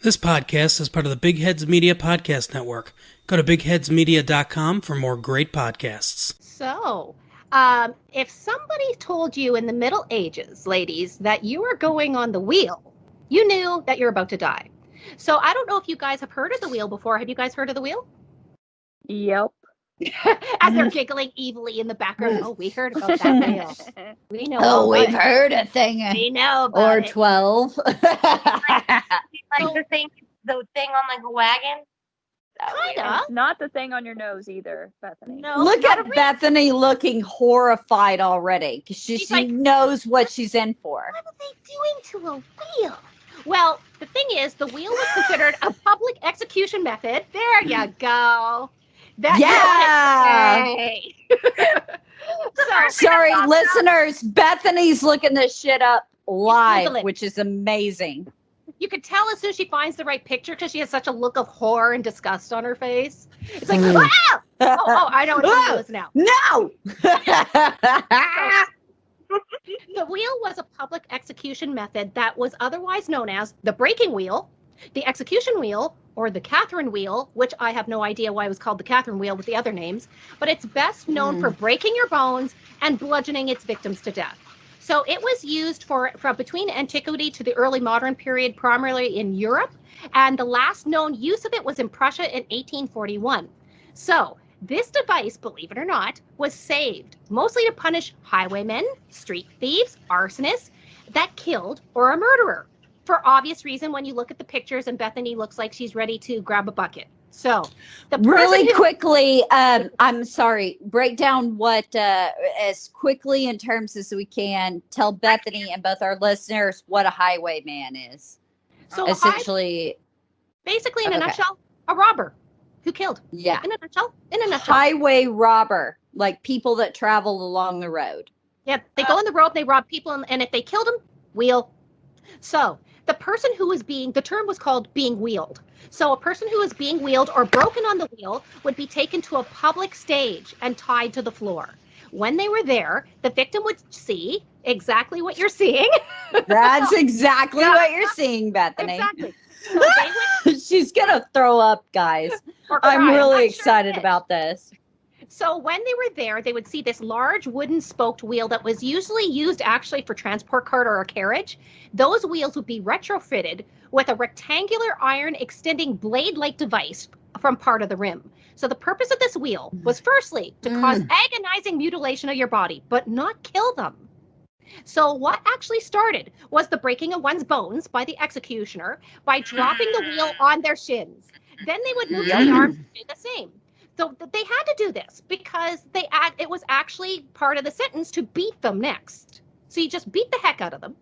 This podcast is part of the Big Heads Media Podcast Network. Go to bigheadsmedia.com for more great podcasts. So, if somebody told you in the Middle Ages, ladies, that you were going on the wheel, you knew that you're about to die. So I don't know if you guys have heard of the wheel before. Have you guys heard of the wheel? Yep. As they're giggling evilly in the background. Oh, we heard about that wheel. We know. Oh, we've heard a thing. We know about or it. 12. Like the thing on like a wagon. Kinda. It's not the thing on your nose either, Bethany. No. Look not at a Bethany looking horrified already because she like, knows what she's in for. What are they doing to a wheel? Well, the thing is, the wheel was considered a public execution method. There you go. Hey. Sorry, listeners. Bethany's looking this shit up live, Googling. which is amazing. You could tell as soon as she finds the right picture because she has such a look of horror and disgust on her face. It's like, ah! Oh, I know what the wheel is now. No! The wheel was a public execution method that was otherwise known as the breaking wheel, the execution wheel, or the Catherine wheel, which I have no idea why it was called the Catherine wheel with the other names, but it's best known for breaking your bones and bludgeoning its victims to death. So it was used from between antiquity to the early modern period, primarily in Europe, and the last known use of it was in Prussia in 1841. So this device, believe it or not, was saved mostly to punish highwaymen, street thieves, arsonists that killed or a murderer. For obvious reason, when you look at the pictures and Bethany looks like she's ready to grab a bucket. So, really quickly, I'm sorry, break down what, as quickly in terms as we can, tell Bethany and both our listeners what a highwayman is. So essentially, basically, in a nutshell, a robber who killed. Yeah. In a nutshell. Highway robber, like people that travel along the road. Yeah, they go on the road, they rob people, and if they killed them, wheel. So the person who was the term was called being wheeled. So a person who was being wheeled or broken on the wheel would be taken to a public stage and tied to the floor. When they were there, the victim would see exactly what you're seeing. That's exactly what you're seeing, Bethany. Exactly. So they would, She's going to throw up, guys. or cry. I'm really not excited sure about this. So when they were there, they would see this large wooden spoked wheel that was usually used actually for transport cart or a carriage. Those wheels would be retrofitted with a rectangular iron extending blade-like device from part of the rim. So the purpose of this wheel was firstly to cause agonizing mutilation of your body, but not kill them. So what actually started was the breaking of one's bones by the executioner by dropping the wheel on their shins. Then they would move to the arms and do the same. So they had to do this because it was actually part of the sentence to beat them next. So you just beat the heck out of them.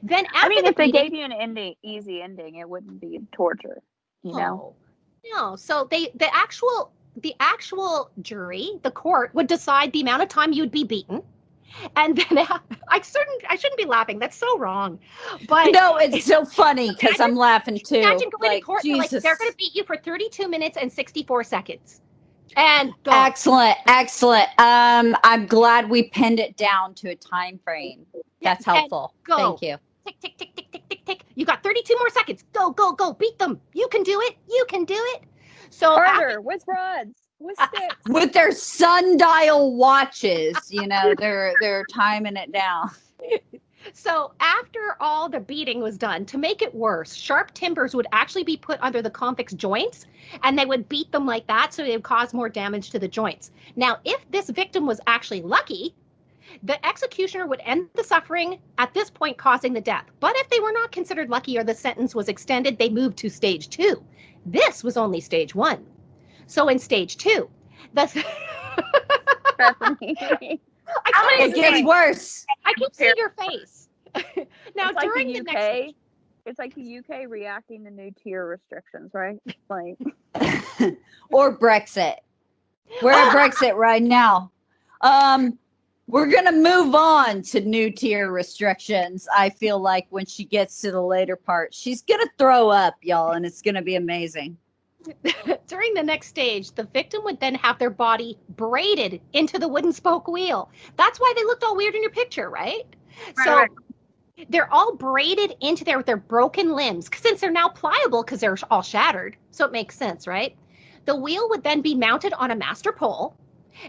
Then after if they gave you an easy ending, it wouldn't be torture, you know? No. So the actual jury, the court, would decide the amount of time you would be beaten. And then I shouldn't be laughing. That's so wrong. But no, it's so funny because I'm laughing too. Imagine going to court and they're going to beat you for 32 minutes and 64 seconds. And go. Excellent. I'm glad we pinned it down to a time frame. That's helpful. Thank you. Tick, tick, tick, tick, tick, tick, tick. You got 32 more seconds. Go. Beat them. You can do it. So harder with rods, with sticks, with their sundial watches. They're timing it down. So after all the beating was done, to make it worse, sharp timbers would actually be put under the convict's joints, and they would beat them like that so it would cause more damage to the joints. Now, if this victim was actually lucky, the executioner would end the suffering at this point, causing the death. But if they were not considered lucky or the sentence was extended, they moved to stage 2. This was only stage 1. So in stage 2, it gets worse. I can see your face. Now, it's during like the next... It's like the UK reacting to new tier restrictions, right? Like, or Brexit. We're at Brexit right now. We're going to move on to new tier restrictions. I feel like when she gets to the later part, she's going to throw up, y'all, and it's going to be amazing. During the next stage, the victim would then have their body braided into the wooden spoke wheel. That's why they looked all weird in your picture, right? Right. They're all braided into there with their broken limbs, since they're now pliable because they're all shattered. So it makes sense, right? The wheel would then be mounted on a master pole.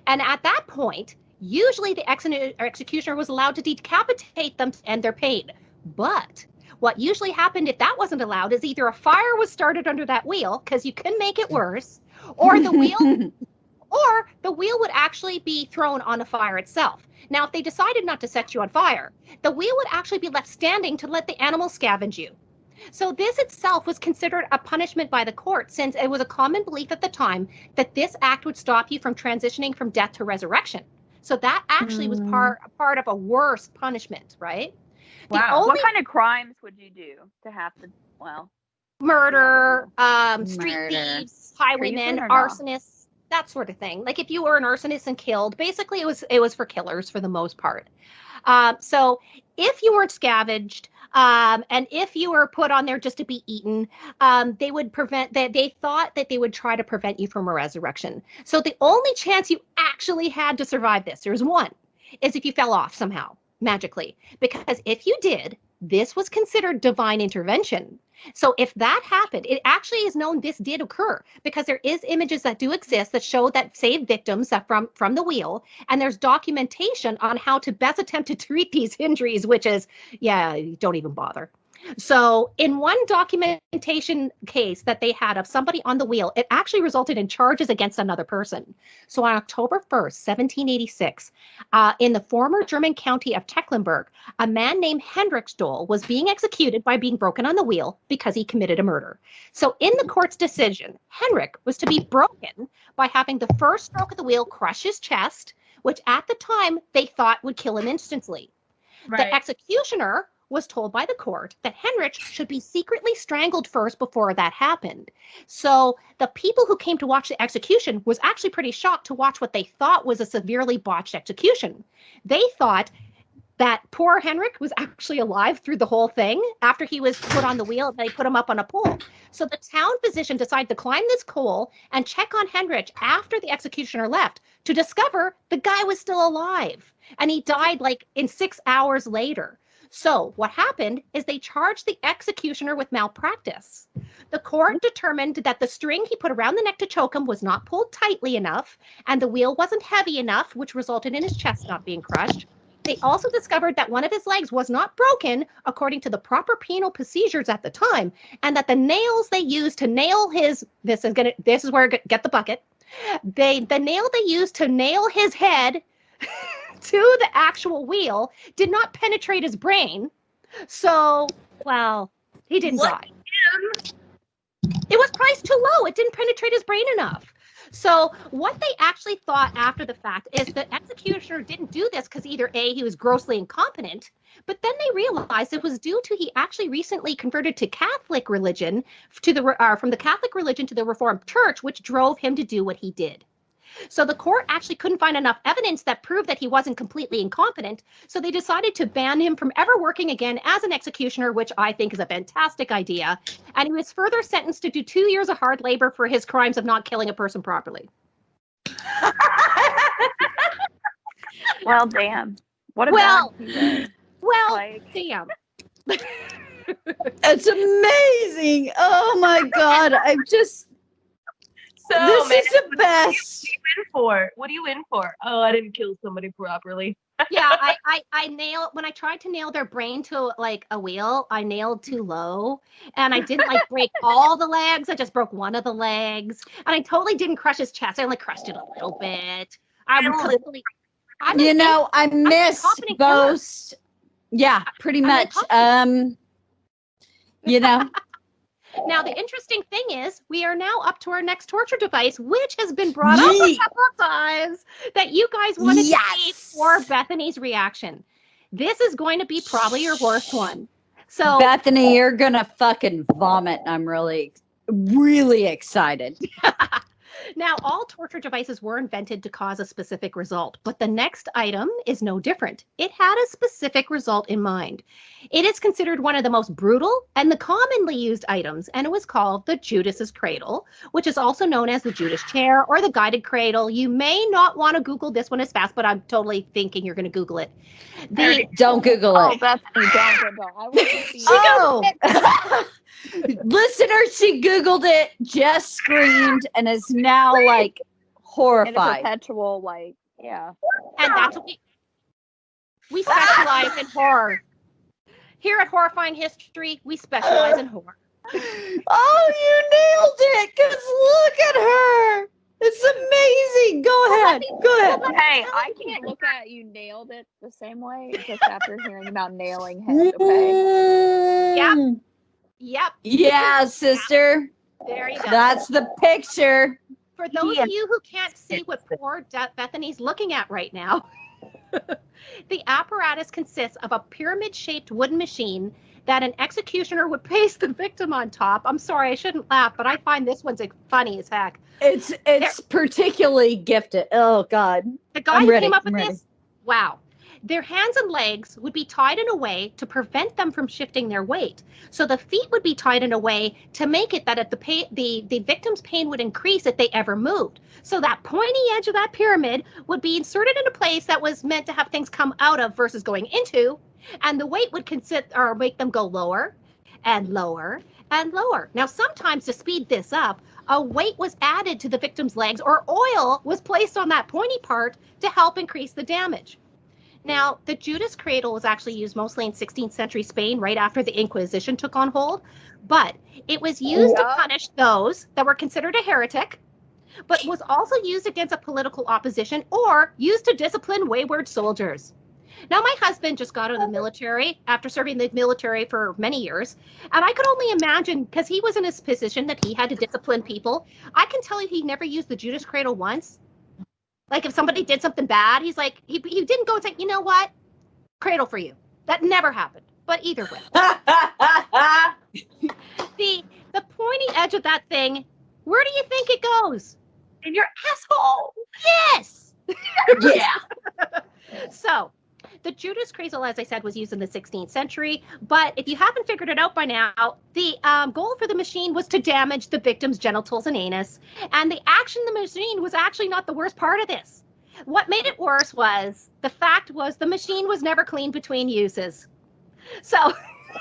And at that point, usually the executioner was allowed to decapitate them and their pain. But what usually happened if that wasn't allowed is either a fire was started under that wheel, because you can make it worse, or the wheel would actually be thrown on the fire itself. Now, if they decided not to set you on fire, the wheel would actually be left standing to let the animal scavenge you. So this itself was considered a punishment by the court, since it was a common belief at the time that this act would stop you from transitioning from death to resurrection. So that actually was part of a worse punishment, right? Wow. What kind of crimes would you do to have to, murder, street thieves, highwaymen, arsonists, that sort of thing. Like if you were an arsonist and killed, basically it was for killers for the most part. So if you weren't scavenged, and if you were put on there just to be eaten, they would prevent that. They thought that they would try to prevent you from a resurrection. So the only chance you actually had to survive this, there's one, is if you fell off somehow magically, because if you did, this was considered divine intervention. So if that happened, it actually is known this did occur, because there is images that do exist that show that saved victims from the wheel, and there's documentation on how to best attempt to treat these injuries, which is, don't even bother. So in one documentation case that they had of somebody on the wheel, it actually resulted in charges against another person. So on October 1st, 1786, in the former German county of Tecklenburg, a man named Hendrik Stoll was being executed by being broken on the wheel because he committed a murder. So in the court's decision, Henrik was to be broken by having the first stroke of the wheel crush his chest, which at the time they thought would kill him instantly. Right. The executioner was told by the court that Henrik should be secretly strangled first before that happened. So the people who came to watch the execution was actually pretty shocked to watch what they thought was a severely botched execution. They thought that poor Henrik was actually alive through the whole thing after he was put on the wheel, and they put him up on a pole. So the town physician decided to climb this pole and check on Henrik after the executioner left to discover the guy was still alive. And he died like in 6 hours later. So what happened is they charged the executioner with malpractice. The court determined that the string he put around the neck to choke him was not pulled tightly enough, and the wheel wasn't heavy enough, which resulted in his chest not being crushed. They also discovered that one of his legs was not broken according to the proper penal procedures at the time, and that the nails they used to nail his, this is where get the bucket. The nail they used to nail his head to the actual wheel did not penetrate his brain. So, well, he didn't die. It was priced too low. It didn't penetrate his brain enough. So what they actually thought after the fact is the executioner didn't do this because either A, he was grossly incompetent, but then they realized it was due to he actually recently converted to Catholic religion, from the Catholic religion to the Reformed Church, which drove him to do what he did. So the court actually couldn't find enough evidence that proved that he wasn't completely incompetent. So they decided to ban him from ever working again as an executioner, which I think is a fantastic idea. And he was further sentenced to do 2 years of hard labor for his crimes of not killing a person properly. Well, damn. What a damn. It's amazing. Oh my God. I'm just. So, this is the best. What are you in for? Oh, I didn't kill somebody properly. Yeah, when I tried to nail their brain to like a wheel, I nailed too low, and I didn't like break all the legs. I just broke one of the legs, and I totally didn't crush his chest. I only crushed it a little bit. I miss those. Yeah, pretty much. Now, the interesting thing is we are now up to our next torture device, which has been brought up a couple of times that you guys wanted to see for Bethany's reaction. This is going to be probably your worst one. So, Bethany, you're going to fucking vomit. I'm really, really excited. Now, all torture devices were invented to cause a specific result, but the next item is no different. It had a specific result in mind. It is considered one of the most brutal and the commonly used items, and it was called the Judas's cradle, which is also known as the Judas chair or the guided cradle. You may not want to Google this one as fast, but I'm totally thinking you're going to Google it. Don't Google Oh, it. Bethany, don't. I want to see. Oh, listener, she Googled it, just screamed, and is now like In a horrified. perpetual, like, yeah. And that's what we specialize in horror. Here at Horrifying History, we specialize in horror. Oh, you nailed it! Cause look at her. It's amazing. Go ahead. Go ahead. Hey, I can't look at you nailed it the same way just after hearing about nailing head, okay? Yep. Yep. Yeah, sister. There you go. That's the picture. For those of you who can't see what poor Bethany's looking at right now, the apparatus consists of a pyramid-shaped wooden machine that an executioner would place the victim on top. I'm sorry, I shouldn't laugh, but I find this one's funny as heck. It's particularly gifted. Oh God. The guy who came up with this, wow. Their hands and legs would be tied in a way to prevent them from shifting their weight. So the feet would be tied in a way to make it that the victim's pain would increase if they ever moved. So that pointy edge of that pyramid would be inserted in a place that was meant to have things come out of versus going into, and the weight would make them go lower and lower and lower. Now, sometimes to speed this up, a weight was added to the victim's legs or oil was placed on that pointy part to help increase the damage. Now, the Judas cradle was actually used mostly in 16th century Spain right after the Inquisition took on hold, but it was used to punish those that were considered a heretic, but was also used against a political opposition or used to discipline wayward soldiers. Now, my husband just got out of the military after serving the military for many years, and I could only imagine, because he was in his position that he had to discipline people, I can tell you he never used the Judas cradle once. Like if somebody did something bad, he's like, he didn't go and say, you know what, cradle for you. That never happened. But either way, the pointy edge of that thing, where do you think it goes? In your asshole. Yes. Yeah. So the Judas cradle, as I said, was used in the 16th century. But if you haven't figured it out by now, the goal for the machine was to damage the victim's genitals and anus. And the action of the machine was actually not the worst part of this. What made it worse was the machine was never cleaned between uses. So.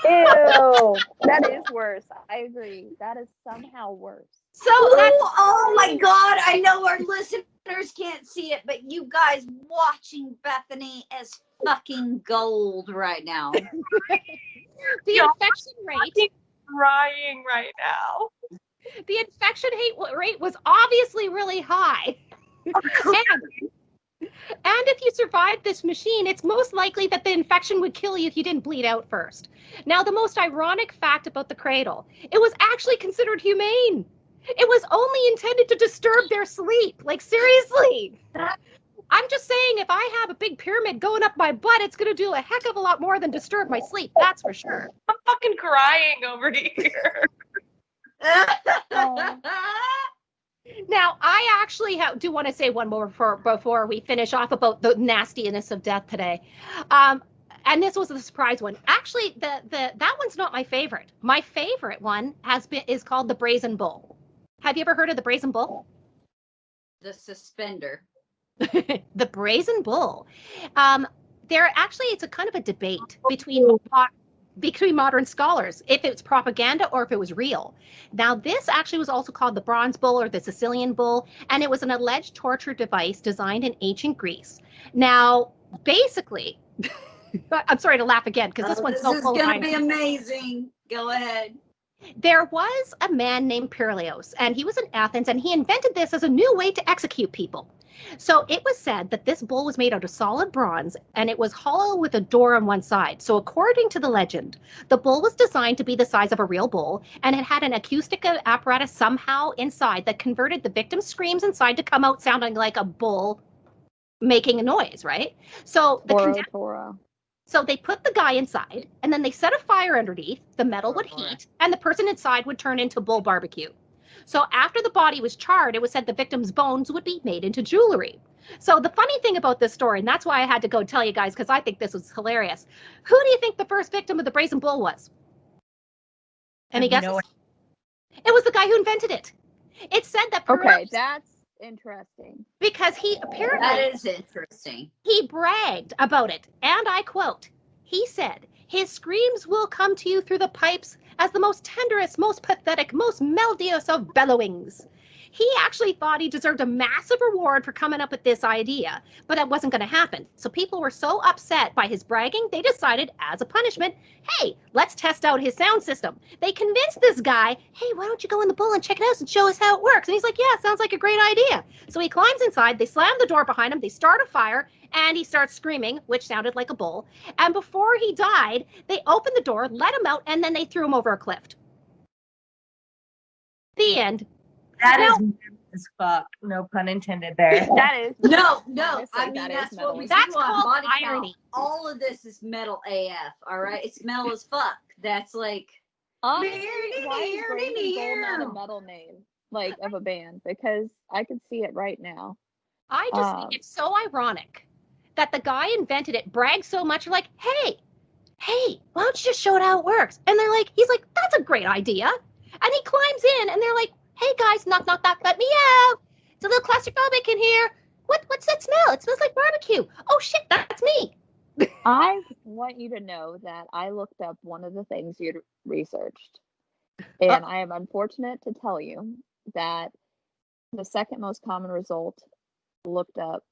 Ew, that is worse. I agree. That is somehow worse. So oh my God. I know our listeners can't see it, but you guys watching Bethany is fucking gold right now. the infection rate. Crying right now. The infection rate was obviously really high. And if you survived this machine, it's most likely that the infection would kill you if you didn't bleed out first. Now, the most ironic fact about the cradle, it was actually considered humane. It was only intended to disturb their sleep. Like, seriously. I'm just saying, if I have a big pyramid going up my butt, it's going to do a heck of a lot more than disturb my sleep. That's for sure. I'm fucking crying over here. Now, I actually do want to say one more before we finish off about the nastiness of death today. And this was the surprise one. Actually, that one's not my favorite. My favorite one is called the Brazen Bull. Have you ever heard of the Brazen Bull? The suspender. The Brazen Bull. It's a kind of a debate between modern scholars if it's propaganda or if it was real. Now, this actually was also called the Bronze Bull or the Sicilian Bull, and it was an alleged torture device designed in ancient Greece. Now, basically, I'm sorry to laugh again because this one's so full. This is going to be amazing. Go ahead. There was a man named Pyrrhios, and he was in Athens, and he invented this as a new way to execute people. So it was said that this bull was made out of solid bronze, and it was hollow with a door on one side. So according to the legend, the bull was designed to be the size of a real bull, and it had an acoustic apparatus somehow inside that converted the victim's screams inside to come out sounding like a bull making a noise, right? So So they put the guy inside, and then they set a fire underneath. The metal would heat, and the person inside would turn into bull barbecue. So after the body was charred, it was said the victim's bones would be made into jewelry. So the funny thing about this story, and that's why I had to go tell you guys because I think this was hilarious. Who do you think the first victim of the brazen bull was? Any guesses? It was the guy who invented it. It said that Okay, that's interesting. because he apparently That is interesting. he bragged about it, and I quote, he said, "His screams will come to you through the pipes as the most tenderest, most pathetic, most melodious of bellowings." He actually thought he deserved a massive reward for coming up with this idea, but that wasn't going to happen. So people were so upset by his bragging, they decided as a punishment, hey, let's test out his sound system. They convinced this guy, hey, why don't you go in the bull and check it out and show us how it works? And he's like, yeah, sounds like a great idea. So he climbs inside, they slam the door behind him, they start a fire, and he starts screaming, which sounded like a bull. And before he died, they opened the door, let him out, and then they threw him over a cliff. The end. That is mean as fuck. No pun intended there. That is No, honestly, I mean, that is that's what metal. we That's do on called Body Count. irony. All of this is metal AF, all right? It's metal as fuck. That's like, Honestly, why is Brazen Bull not a metal name, like, of a band? Because I could see it right now. I just think it's so ironic that the guy invented it, bragged so much, like, hey, why don't you just show it how it works? And they're like, he's like, that's a great idea. And he climbs in and they're like, hey guys, knock, let me out. It's a little claustrophobic in here. What's that smell? It smells like barbecue. Oh shit, that's me. I want you to know that I looked up one of the things you'd researched. And I am unfortunate to tell you that the second most common result looked up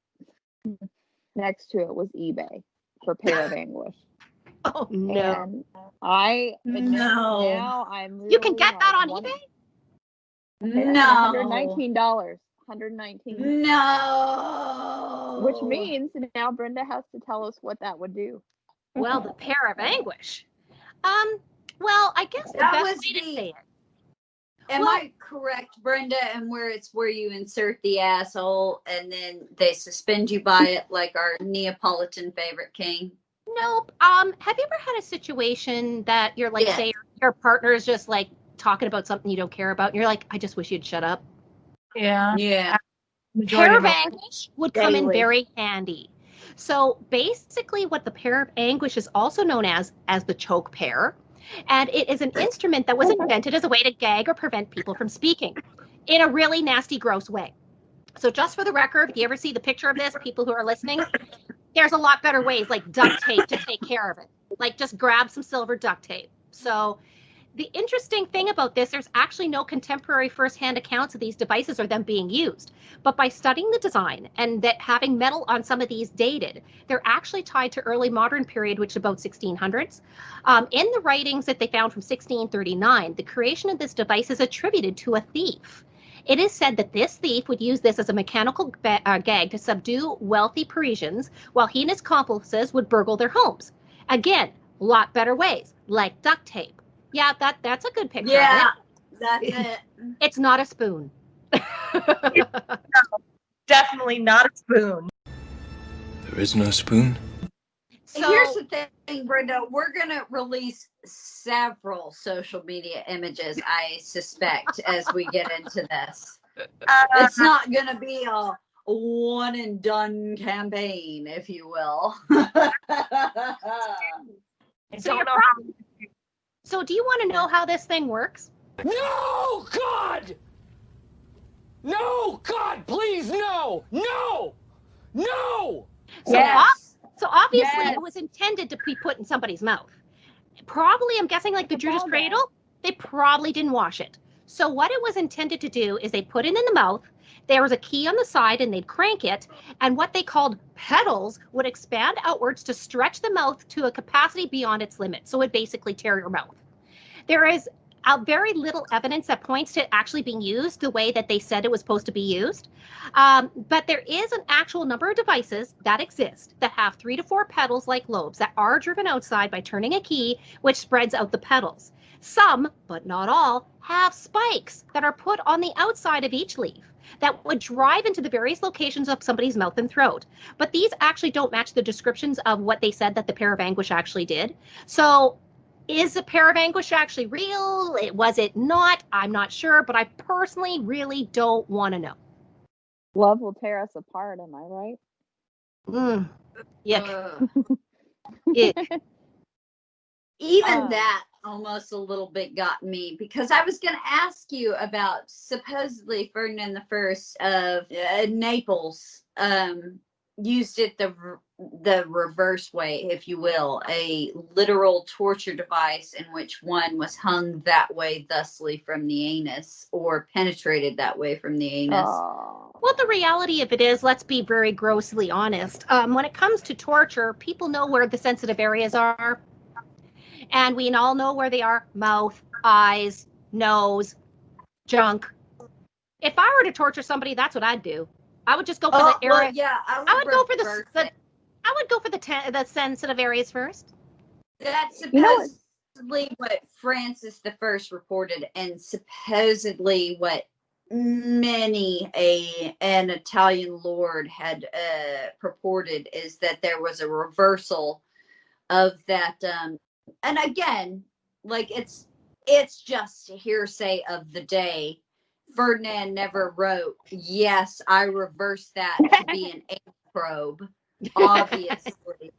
next to it was eBay for pair of anguish. Oh no. And I admit No. now I'm really You can get that on wanting- eBay? no. $119. $119. No. Which means now Brenda has to tell us what that would do. Well, the pair of anguish. Well, I guess the That best was way to the- say it. Am Well- I correct, Brenda? And where you insert the asshole and then they suspend you by it like our Neapolitan favorite king? Nope. Have you ever had a situation that you're like, Yes. say your partner is just like talking about something you don't care about, and you're like, I just wish you'd shut up? Yeah. Yeah. Majority Pair of of my- anguish would come in Daily. very handy. So basically what the pair of anguish is also known as the choke pear. And it is an instrument that was invented as a way to gag or prevent people from speaking in a really nasty, gross way. So just for the record, if you ever see the picture of this, people who are listening, there's a lot better ways like duct tape to take care of it. Like just grab some silver duct tape. So the interesting thing about this, there's actually no contemporary firsthand accounts of these devices or them being used. But by studying the design and that having metal on some of these dated, they're actually tied to early modern period, which is about 1600s. In the writings that they found from 1639, the creation of this device is attributed to a thief. It is said that this thief would use this as a mechanical gag to subdue wealthy Parisians, while he and his accomplices would burgle their homes. Again, a lot better ways, like duct tape. Yeah, that's a good picture. Yeah. Of That's it. it. It's not a spoon. Definitely not a spoon. There is no spoon. So Here's the thing, Brenda. We're going to release several social media images, I suspect, as we get into this. It's not going to be a one and done campaign, if you will. I So don't you're know how. So do you want to know how this thing works? No, God! No, God, please, no! No! No! So, Yes. so obviously Yes. it was intended to be put in somebody's mouth. Probably, I'm guessing like the Judas ball Cradle, they probably didn't wash it. So what it was intended to do is they put it in the mouth. There was a key on the side and they'd crank it. And what they called pedals would expand outwards to stretch the mouth to a capacity beyond its limit. So it would basically tear your mouth. There is very little evidence that points to it actually being used the way that they said it was supposed to be used. But there is an actual number of devices that exist that have 3 to 4 pedals like lobes that are driven outside by turning a key, which spreads out the pedals. Some, but not all, have spikes that are put on the outside of each leaf that would drive into the various locations of somebody's mouth and throat. But these actually don't match the descriptions of what they said that the pair of anguish actually did. So Is the pair of anguish actually real? Was it not? I'm not sure, but I personally really don't want to know. Love will tear us apart, am I right? Yuck. Ugh. Yuck. Even that almost a little bit got me, because I was going to ask you about supposedly Ferdinand I of Naples used it the reverse way, if you will, a literal torture device in which one was hung that way thusly from the anus, or penetrated that way from the anus. Oh. Well, the reality of it is, let's be very grossly honest. When it comes to torture, people know where the sensitive areas are. And we all know where they are: mouth, eyes, nose, junk. If I were to torture somebody, that's what I'd do. I would just go for the area. Well, yeah, I would go for reverse the it. I would go for the sensitive areas first. That's You know what? supposedly what Francis I reported, and supposedly what many an Italian lord had purported, is that there was a reversal of that. And again, like it's just hearsay of the day. Ferdinand never wrote, "Yes, I reversed that to be an anal probe," obviously.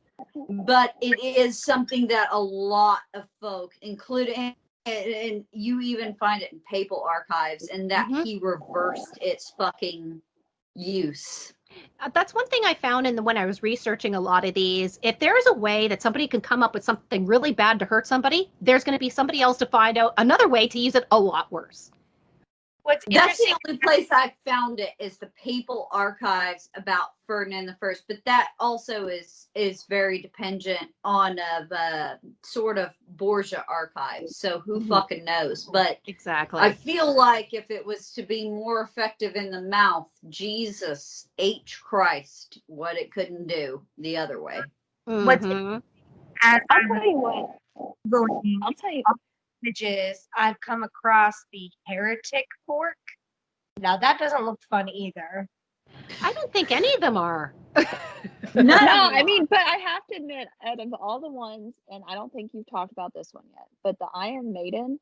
But it is something that a lot of folk, including, and you even find it in papal archives, and that he reversed its fucking use. That's one thing I found when I was researching a lot of these. If there is a way that somebody can come up with something really bad to hurt somebody, there's going to be somebody else to find out another way to use it a lot worse. What's That's interesting? the only place I found it, is the papal archives about Ferdinand I, but that also is very dependent on sort of Borgia archives. So who fucking knows? But Exactly. I feel like if it was to be more effective in the mouth, Jesus H Christ, what it couldn't do the other way. What's Mhm. as I'll I'm tell you what. going I'll tell you. images, I've come across the heretic fork. Now that doesn't look fun either. I don't think any of them are. No, I mean, but I have to admit, out of all the ones, and I don't think you've talked about this one yet, but the Iron Maiden,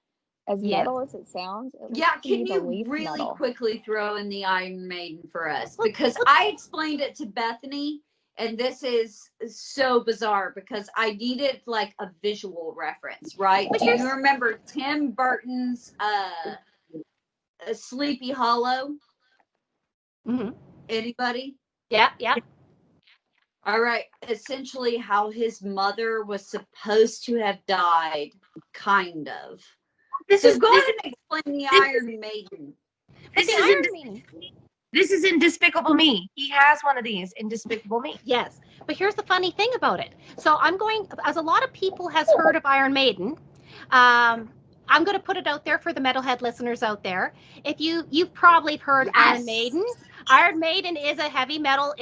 as Yes. metal as it sounds, it looks Yeah, to me can the you least really metal. quickly throw in the Iron Maiden for us? Because I explained it to Bethany, and this is so bizarre because I needed like a visual reference, right? But Do here's- you remember Tim Burton's Sleepy Hollow? Mhm. Anybody? Yeah. All right. Essentially, how his mother was supposed to have died, kind of. This So is go this, ahead and explain the this- Iron Maiden. this the is Iron in, Maiden. this is in Despicable Me. He has one of these in Despicable Me. Yes, but here's the funny thing about it. So I'm going, as a lot of people has heard of Iron Maiden. I'm going to put it out there for the metalhead listeners out there. If you've probably heard Iron Maiden. Iron Maiden is a heavy metal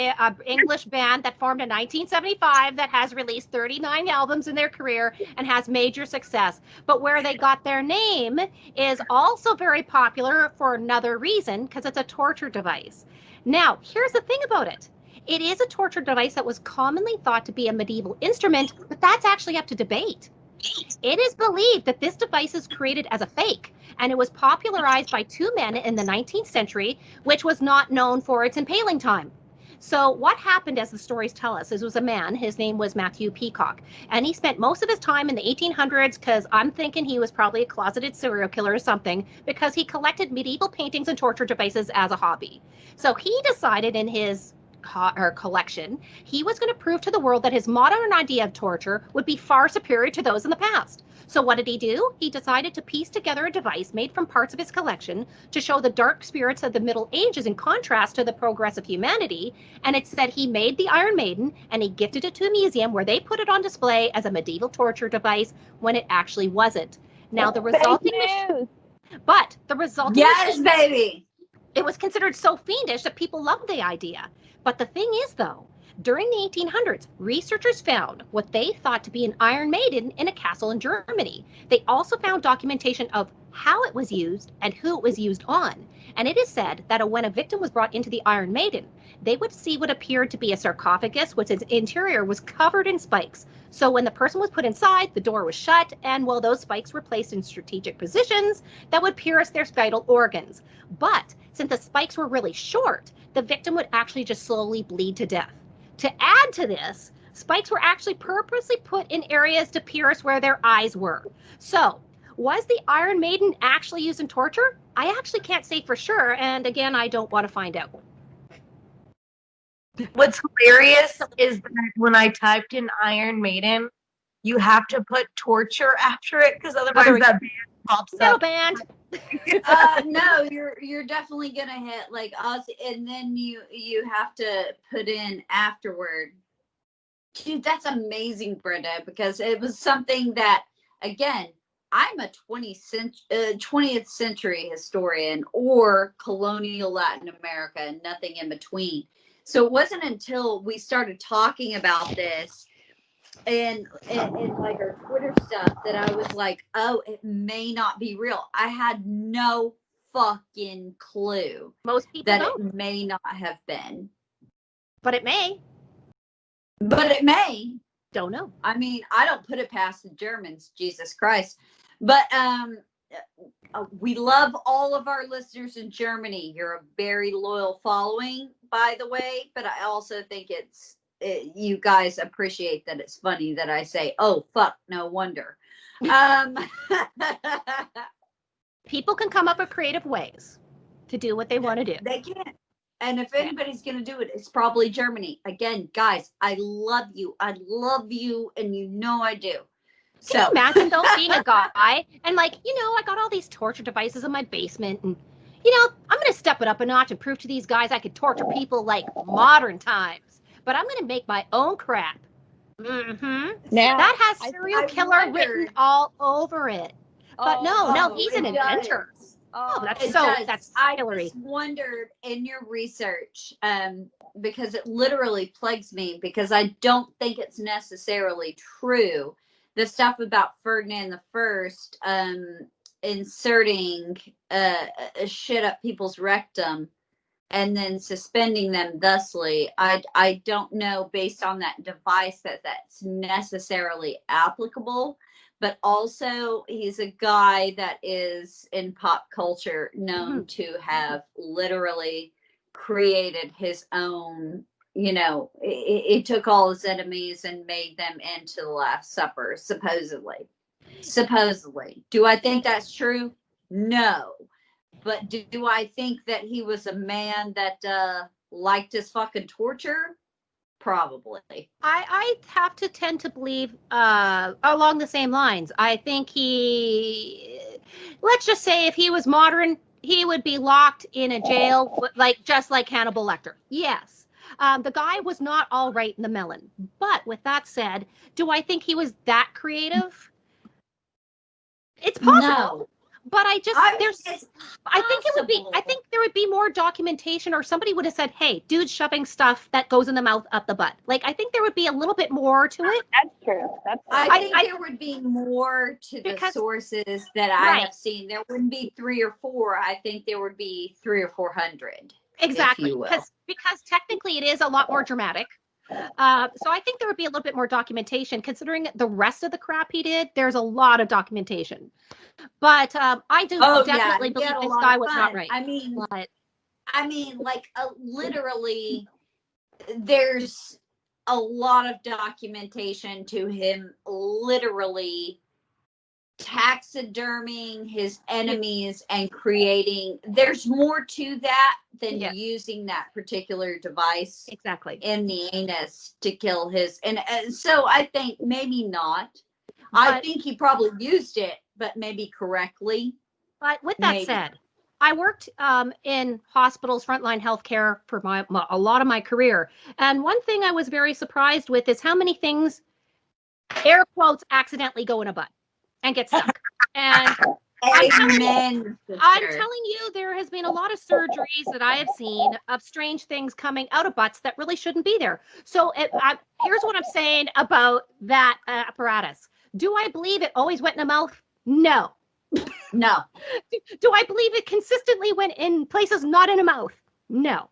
English band that formed in 1975 that has released 39 albums in their career and has major success. But where they got their name is also very popular for another reason, because it's a torture device. Now, here's the thing about it. It is a torture device that was commonly thought to be a medieval instrument, but that's actually up to debate. It is believed that this device is created as a fake, and it was popularized by two men in the 19th century, which was not known for its impaling time. So what happened, as the stories tell us, is was a man, his name was Matthew Peacock, and he spent most of his time in the 1800s, because I'm thinking he was probably a closeted serial killer or something, because he collected medieval paintings and torture devices as a hobby. So he decided in his collection, he was going to prove to the world that his modern idea of torture would be far superior to those in the past. So what did he do? He decided to piece together a device made from parts of his collection to show the dark spirits of the Middle Ages in contrast to the progress of humanity. And it said he made the Iron Maiden and he gifted it to a museum where they put it on display as a medieval torture device when it actually wasn't. Now the resulting Yes, baby. it was considered so fiendish that people loved the idea. But the thing is, though, during the 1800s, researchers found what they thought to be an Iron Maiden in a castle in Germany. They also found documentation of how it was used, and who it was used on. And it is said that when a victim was brought into the Iron Maiden, they would see what appeared to be a sarcophagus, which its interior was covered in spikes. So when the person was put inside, the door was shut, and well, those spikes were placed in strategic positions that would pierce their vital organs. But since the spikes were really short, the victim would actually just slowly bleed to death. To add to this, spikes were actually purposely put in areas to pierce where their eyes were. So, was the Iron Maiden actually used in torture? I actually can't say for sure, and again, I don't want to find out. What's hilarious is that when I typed in Iron Maiden, you have to put torture after it because otherwise that band pops No up. band. No, you're definitely gonna hit like us, and then you have to put in afterward. Dude, that's amazing, Brenda, because it was something that, again, I'm a 20th century historian or colonial Latin America and nothing in between. So it wasn't until we started talking about this and like our Twitter stuff that I was like, oh, it may not be real. I had no fucking clue Most people that don't, it may not have been. but it may. But it may. Don't know. I mean, I don't put it past the Germans, Jesus Christ. But we love all of our listeners in Germany. You're a very loyal following, by the way. But I also think you guys appreciate that it's funny that I say, oh, fuck, no wonder. People can come up with creative ways to do what they want to do. They can. And if anybody's going to do it, it's probably Germany. Again, guys, I love you. I love you. And you know I do. Can you imagine, though, being a guy and like, I got all these torture devices in my basement and, I'm going to step it up a notch and prove to these guys I could torture people like modern times. But I'm going to make my own crap. Mm-hmm. Now, That has serial killer written all over it. But no, he's an inventor. That's Hillary. I just wondered in your research, because it literally plagues me because I don't think it's necessarily true. The stuff about Ferdinand I inserting shit up people's rectum and then suspending them thusly. I don't know based on that device that's necessarily applicable. But also, he's a guy that is in pop culture known to have literally created his own, he took all his enemies and made them into the Last Supper, supposedly. Do I think that's true? No. But do I think that he was a man that liked his fucking torture? Probably. I have to tend to believe along the same lines. I think let's just say if he was modern, he would be locked in a jail, just like Hannibal Lecter. Yes. The guy was not all right in the melon. But with that said, do I think he was that creative? It's possible. No. But I think there would be more documentation, or somebody would have said, hey, dude's shoving stuff that goes in the mouth up the butt. Like, I think there would be a little bit more to it. That's true. I think there would be more to the sources that I have seen. There wouldn't be 3 or 4. I think there would be 300 or 400. Exactly. Because technically it is a lot more dramatic. So I think there would be a little bit more documentation considering the rest of the crap he did. There's a lot of documentation, but I do definitely believe this guy was not right. Literally, there's a lot of documentation to him literally taxiderming his enemies and creating. There's more to that than using that particular device in the anus to kill his. And so I think maybe not. I think he probably used it, but maybe correctly. But with that said, I worked in hospitals, frontline healthcare for a lot of my career. And one thing I was very surprised with is how many things, air quotes, accidentally go in a butt and get stuck. And I'm telling you, there has been a lot of surgeries that I have seen of strange things coming out of butts that really shouldn't be there. So here's what I'm saying about that apparatus. Do I believe it always went in the mouth? No. No. Do I believe it consistently went in places not in a mouth? No.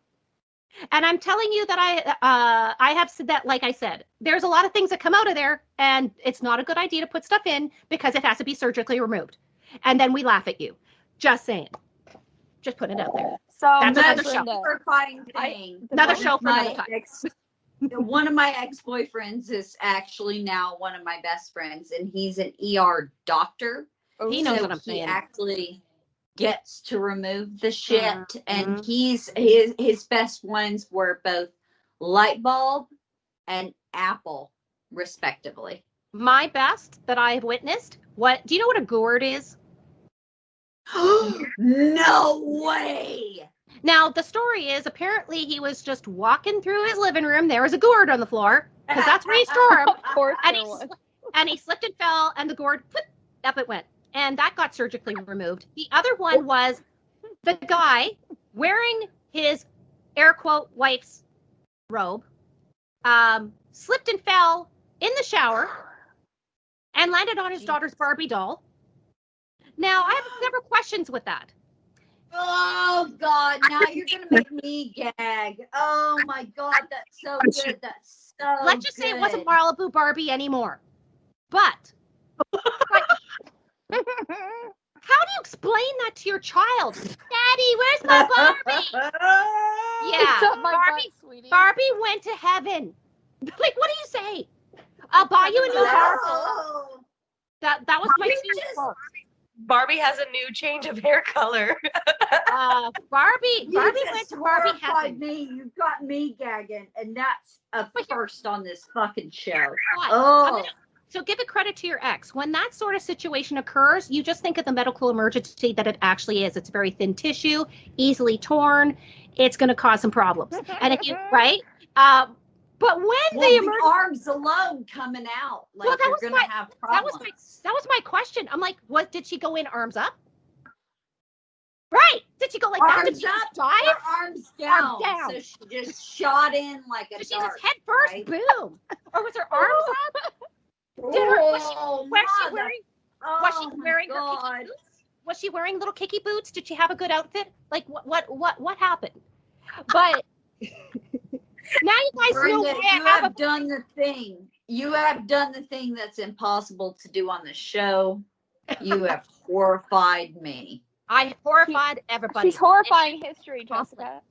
And I'm telling you that I have said that, like I said, there's a lot of things that come out of there, and it's not a good idea to put stuff in because it has to be surgically removed. And then we laugh at you. Just saying. Just putting it out there. So That's another show. Horrifying thing. Another show for another time. One of my ex-boyfriends is actually now one of my best friends, and he's an ER doctor. He knows so what I'm he saying. actually gets to remove the shit, and his best ones were both light bulb and apple, respectively. My best that I have witnessed. What do you know what a gourd is? No way. Now the story is apparently he was just walking through his living room. There was a gourd on the floor because that's where he stored them. Of course and there he was. and he slipped and fell, and the gourd up it went, and that got surgically removed. The other one was the guy wearing his air quote wife's robe, slipped and fell in the shower, and landed on his daughter's Barbie doll. Now I have several questions with that. Oh God! Now you're gonna make me gag. Oh my God, that's so good. That's so. Let's just say it wasn't Malibu Barbie anymore. But how do you explain that to your child? Daddy, where's my Barbie? Yeah, It's up my Barbie. butt, sweetie. Barbie went to heaven. Like, what do you say? I'll buy you a new car. Oh. That was my You two just- quotes. Barbie has a new change of hair color. Barbie You went just to Barbie horrified heaven. me. You got me gagging, and that's a first on this fucking show. But Oh, so give it credit to your ex. When that sort of situation occurs, you just think of the medical emergency that it actually is. It's very thin tissue, easily torn. It's going to cause some problems. And if you right, but when the arms alone coming out, like Well, that you're was gonna my- have that was problems. my question. I'm like, what did she go in arms up? Right? Did she go like that? Did Arms she up, dive? or arms down. down. So she just shot in like a Did she dart. just head first, right? boom? Or was her arms up? Did her was she Oh, wearing oh my wearing her God. kicky boots? Was she wearing little kicky boots? Did she have a good outfit? Like what happened? But now you guys know Brenda, why you I have have done the thing. You have done the thing that's impossible to do on the show. You have horrified me. I horrified everybody. She's horrifying history, Jessica.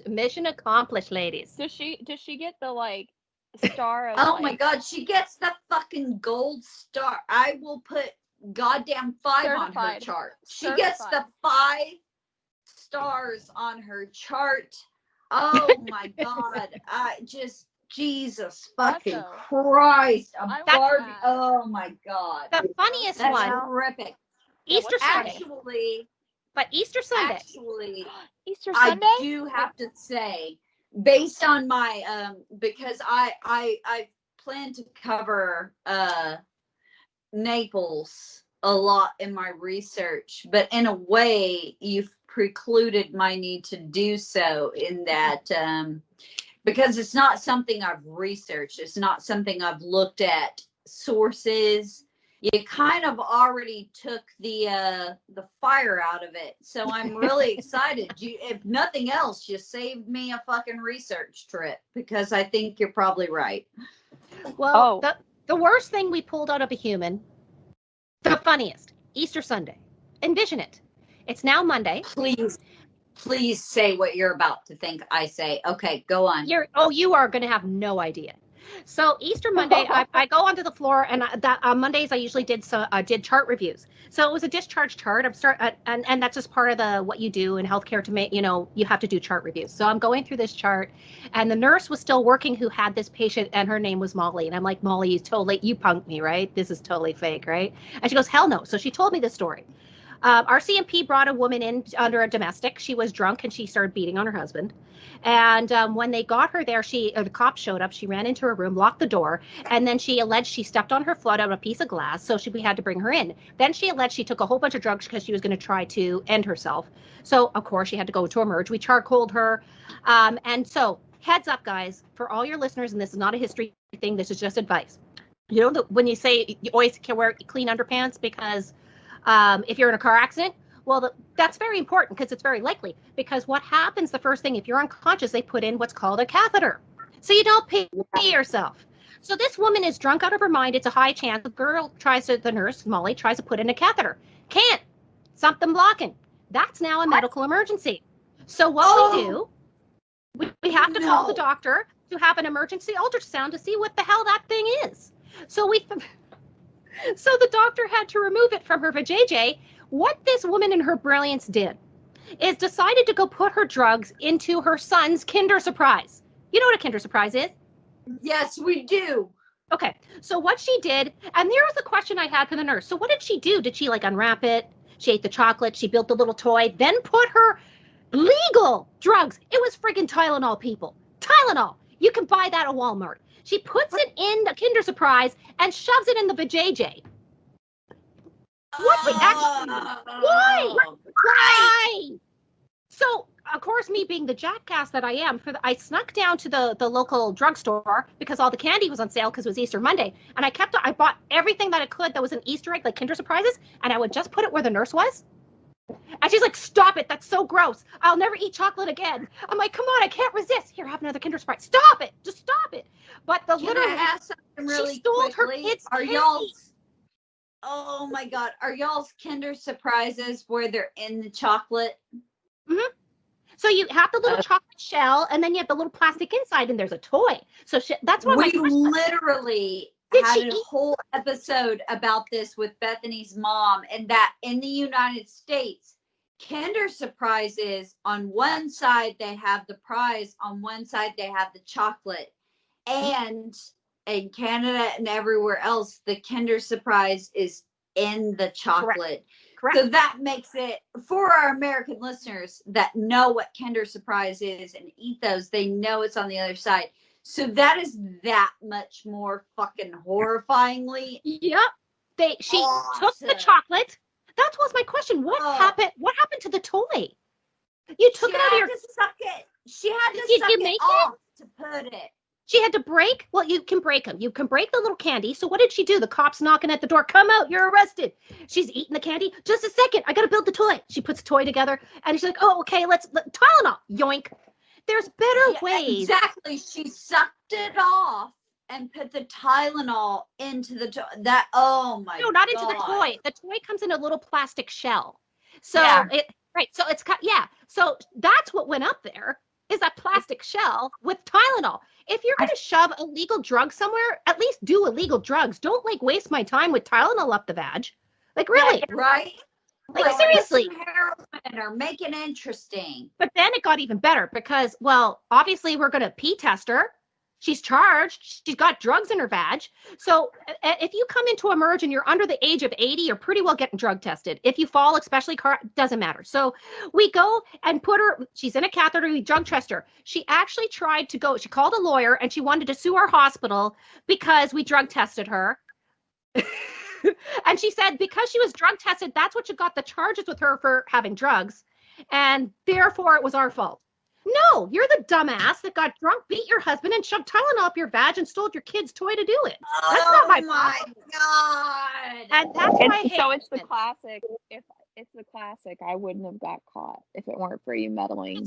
Mission accomplished, ladies. Does she get the like star of Oh like, my God, she gets the fucking gold star. I will put goddamn 5 on her Certified. chart. She gets the 5 stars on her chart. Oh my God. I just, Jesus fucking Awesome. Christ. A I Barbie. want that. Oh my God. The funniest That's one, horrific. Easter Sunday. Actually, Easter Sunday. Easter I Sunday? do have to say, based on my because I plan to cover Naples a lot in my research, but in a way you've precluded my need to do so in that because it's not something I've researched, it's not something I've looked at sources. You kind of already took the fire out of it, so I'm really excited. If nothing else, you saved me a fucking research trip because I think you're probably right. Well, the worst thing we pulled out of a human, the funniest, Easter Sunday. Envision it. It's now Monday. Please say what you're about to think I say. Okay, go on. You are going to have no idea. So Easter Monday, I go onto the floor, and on Mondays I usually did chart reviews. So it was a discharge chart. And that's just part of what you do in healthcare to make, you have to do chart reviews. So I'm going through this chart, and the nurse was still working who had this patient, and her name was Molly. And I'm like, Molly, you punked me, right? This is totally fake, right? And she goes, hell no. So she told me this story. Our CMP brought a woman in under a domestic. She was drunk and she started beating on her husband. And when they got her there, the cops showed up. She ran into her room, locked the door, and then she alleged she stepped on her foot on a piece of glass. So we had to bring her in. Then she alleged she took a whole bunch of drugs because she was going to try to end herself. So of course she had to go to emerge. We charcoaled her. And so heads up, guys, for all your listeners, and this is not a history thing. This is just advice. When you say you always can wear clean underpants because If you're in a car accident, well, that's very important because it's very likely. Because what happens the first thing, if you're unconscious, they put in what's called a catheter. So you don't pee yourself. So this woman is drunk out of her mind. It's a high chance. The nurse, Molly, tries to put in a catheter. Can't. Something blocking. That's now a medical emergency. So what we do, we have to call the doctor to have an emergency ultrasound to see what the hell that thing is. So the doctor had to remove it from her vajayjay. What this woman in her brilliance did is decided to go put her drugs into her son's Kinder Surprise. You know what a Kinder Surprise is? Yes, we do. Okay, so what she did, and there was the question I had for the nurse. So what did she do? Did she like unwrap it? She ate the chocolate. She built the little toy, then put her legal drugs. It was friggin' Tylenol, people. Tylenol. You can buy that at Walmart. She puts it in the Kinder Surprise and shoves it in the vajayjay. What the actually? Why? Why? So, of course, me being the jackass that I am, I snuck down to the local drugstore because all the candy was on sale because it was Easter Monday. And I bought everything that I could that was an Easter egg, like Kinder Surprises, and I would just put it where the nurse was. And she's like, stop it. That's so gross. I'll never eat chocolate again. I'm like, come on, I can't resist. Here, have another Kinder Surprise. Stop it. Just stop it. But literally, ask something really she stole quickly? her kids' Are candy. y'all's? Oh my God! Are y'all's Kinder Surprises where they're in the chocolate? Mm-hmm. So you have the little chocolate shell, and then you have the little plastic inside, and there's a toy. So that's what we literally had a whole episode about this with Bethany's mom, and that in the United States, Kinder Surprises, on one side they have the prize, on one side they have the chocolate, and in Canada and everywhere else, the Kinder Surprise is in the chocolate. Correct. So that makes it, for our American listeners that know what Kinder Surprise is and eat those, they know it's on the other side. So that is that much more fucking horrifyingly. Yep. She took the chocolate. That was my question. What happened? What happened to the toy? You took it out of your. To suck it. She had to suck you it make off to put it. She had to break. Well, you can break them. You can break the little candy. So what did she do? The cop's knocking at the door. Come out. You're arrested. She's eating the candy. Just a second. I got to build the toy. She puts the toy together and she's like, oh, okay, let's Tylenol. Yoink. There's better ways. Exactly. She sucked it off and put the Tylenol into the toy. Oh my God. No, not into the toy. The toy comes in a little plastic shell. So So it's So that's what went up there. Is that plastic shell with Tylenol. If you're going to shove illegal drugs somewhere, at least do illegal drugs. Don't waste my time with Tylenol up the vag. Really. Yeah, right? Seriously. Heroin or make it interesting. But then it got even better because, obviously we're going to pee test her. She's charged. She's got drugs in her vag. So if you come into a merge and you're under the age of 80, you're pretty well getting drug tested. If you fall, especially car, doesn't matter. So we go and put her, she's in a catheter, we drug test her. She actually tried to go, she called a lawyer and she wanted to sue our hospital because we drug tested her. And she said because she was drug tested, that's what you got the charges with her for having drugs. And therefore it was our fault. No, you're the dumbass that got drunk, beat your husband, and shoved Tylenol up your vag and stole your kid's toy to do it. That's not my problem. God. And that's why I hate so it's the classic. If it's the classic, I wouldn't have got caught if it weren't for you meddling.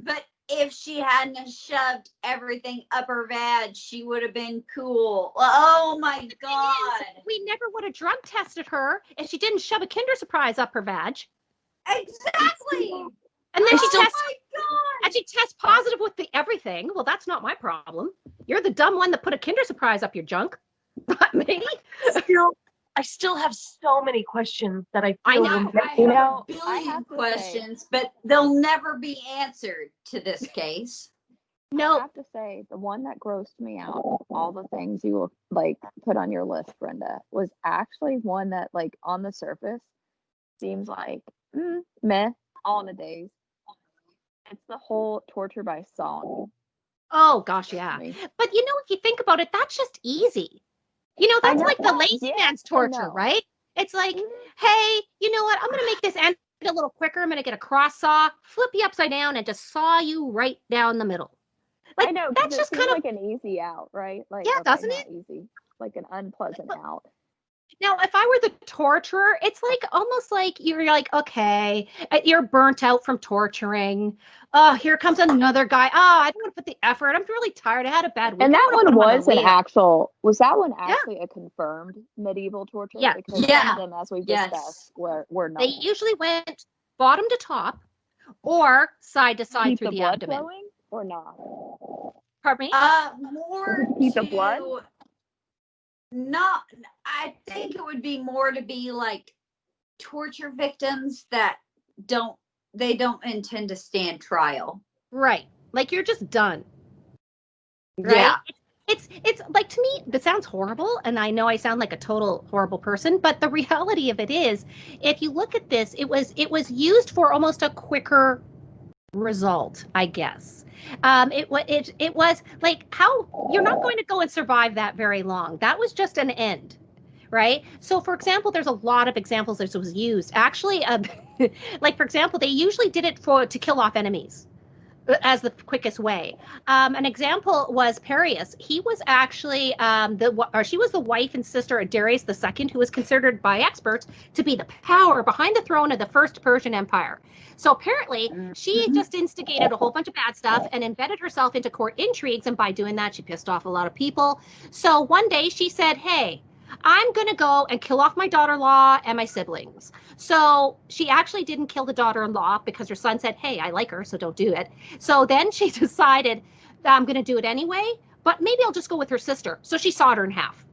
But if she hadn't have shoved everything up her vag, she would have been cool. Oh my God. We never would have drug tested her if she didn't shove a Kinder Surprise up her vag. Exactly. And then she tests positive with the everything. Well, that's not my problem. You're the dumb one that put a Kinder Surprise up your junk. Not me. I still have so many questions that I I feel know. will I have a billion questions, but they'll never be answered to this case. No. I have to say, the one that grossed me out of all the things you put on your list, Brenda, was actually one that, on the surface, seems like meh, all in a daze. It's the whole torture by sawing. Oh gosh, yeah. But if you think about it, that's just easy. That's like the lazy man's torture, right? It's like, hey, you know what? I'm gonna make this end a little quicker. I'm gonna get a cross saw, flip you upside down, and just saw you right down the middle. I know that's just kind of like an easy out, right? doesn't it? Easy, like an unpleasant out. Now, if I were the torturer, it's like almost like you're like, okay, you're burnt out from torturing. Oh, here comes another guy. Oh, I don't want to put the effort. I'm really tired. I had a bad week. And I that want to one put him on was the an wheel. actual, was that one Yeah. actually a confirmed medieval torture? Yeah. Because some Yeah. of them, as we've Yes. discussed, were not. They usually went bottom to top or side to side Keep through the the blood abdomen. flowing or not? Pardon me? More Keep the to blood? not. I think it would be more to be like torture victims that don't intend to stand trial. Right. Like you're just done. Right? Yeah. It's like, to me, that sounds horrible, and I know I sound like a total horrible person, but the reality of it is, if you look at this, it was used for almost a quicker result, I guess. It was like, how you're not going to go and survive that very long. That was just an end, right? So, for example, there's a lot of examples this was used. Actually, like for example, they usually did it to kill off enemies as the quickest way. An example was Perius. He was actually she was the wife and sister of Darius II, who was considered by experts to be the power behind the throne of the First Persian Empire. So apparently, she just instigated a whole bunch of bad stuff and embedded herself into court intrigues, and by doing that, she pissed off a lot of people. So one day she said, "Hey, I'm going to go and kill off my daughter-in-law and my siblings." So she actually didn't kill the daughter-in-law because her son said, "Hey, I like her, so don't do it." So then she decided that I'm going to do it anyway, but maybe I'll just go with her sister. So she sawed her in half.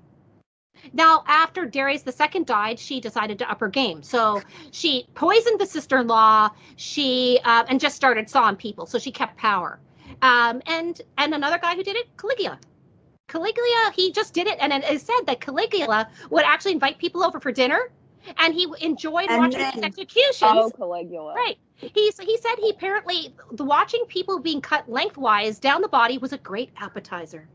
Now, after Darius II died, she decided to up her game. So she poisoned the sister-in-law. She and just started sawing people. So she kept power. And another guy who did it, Caligula. Caligula, he just did it, and it said that Caligula would actually invite people over for dinner, and he enjoyed watching these executions. Oh, Caligula. Right. He said he apparently watching people being cut lengthwise down the body was a great appetizer.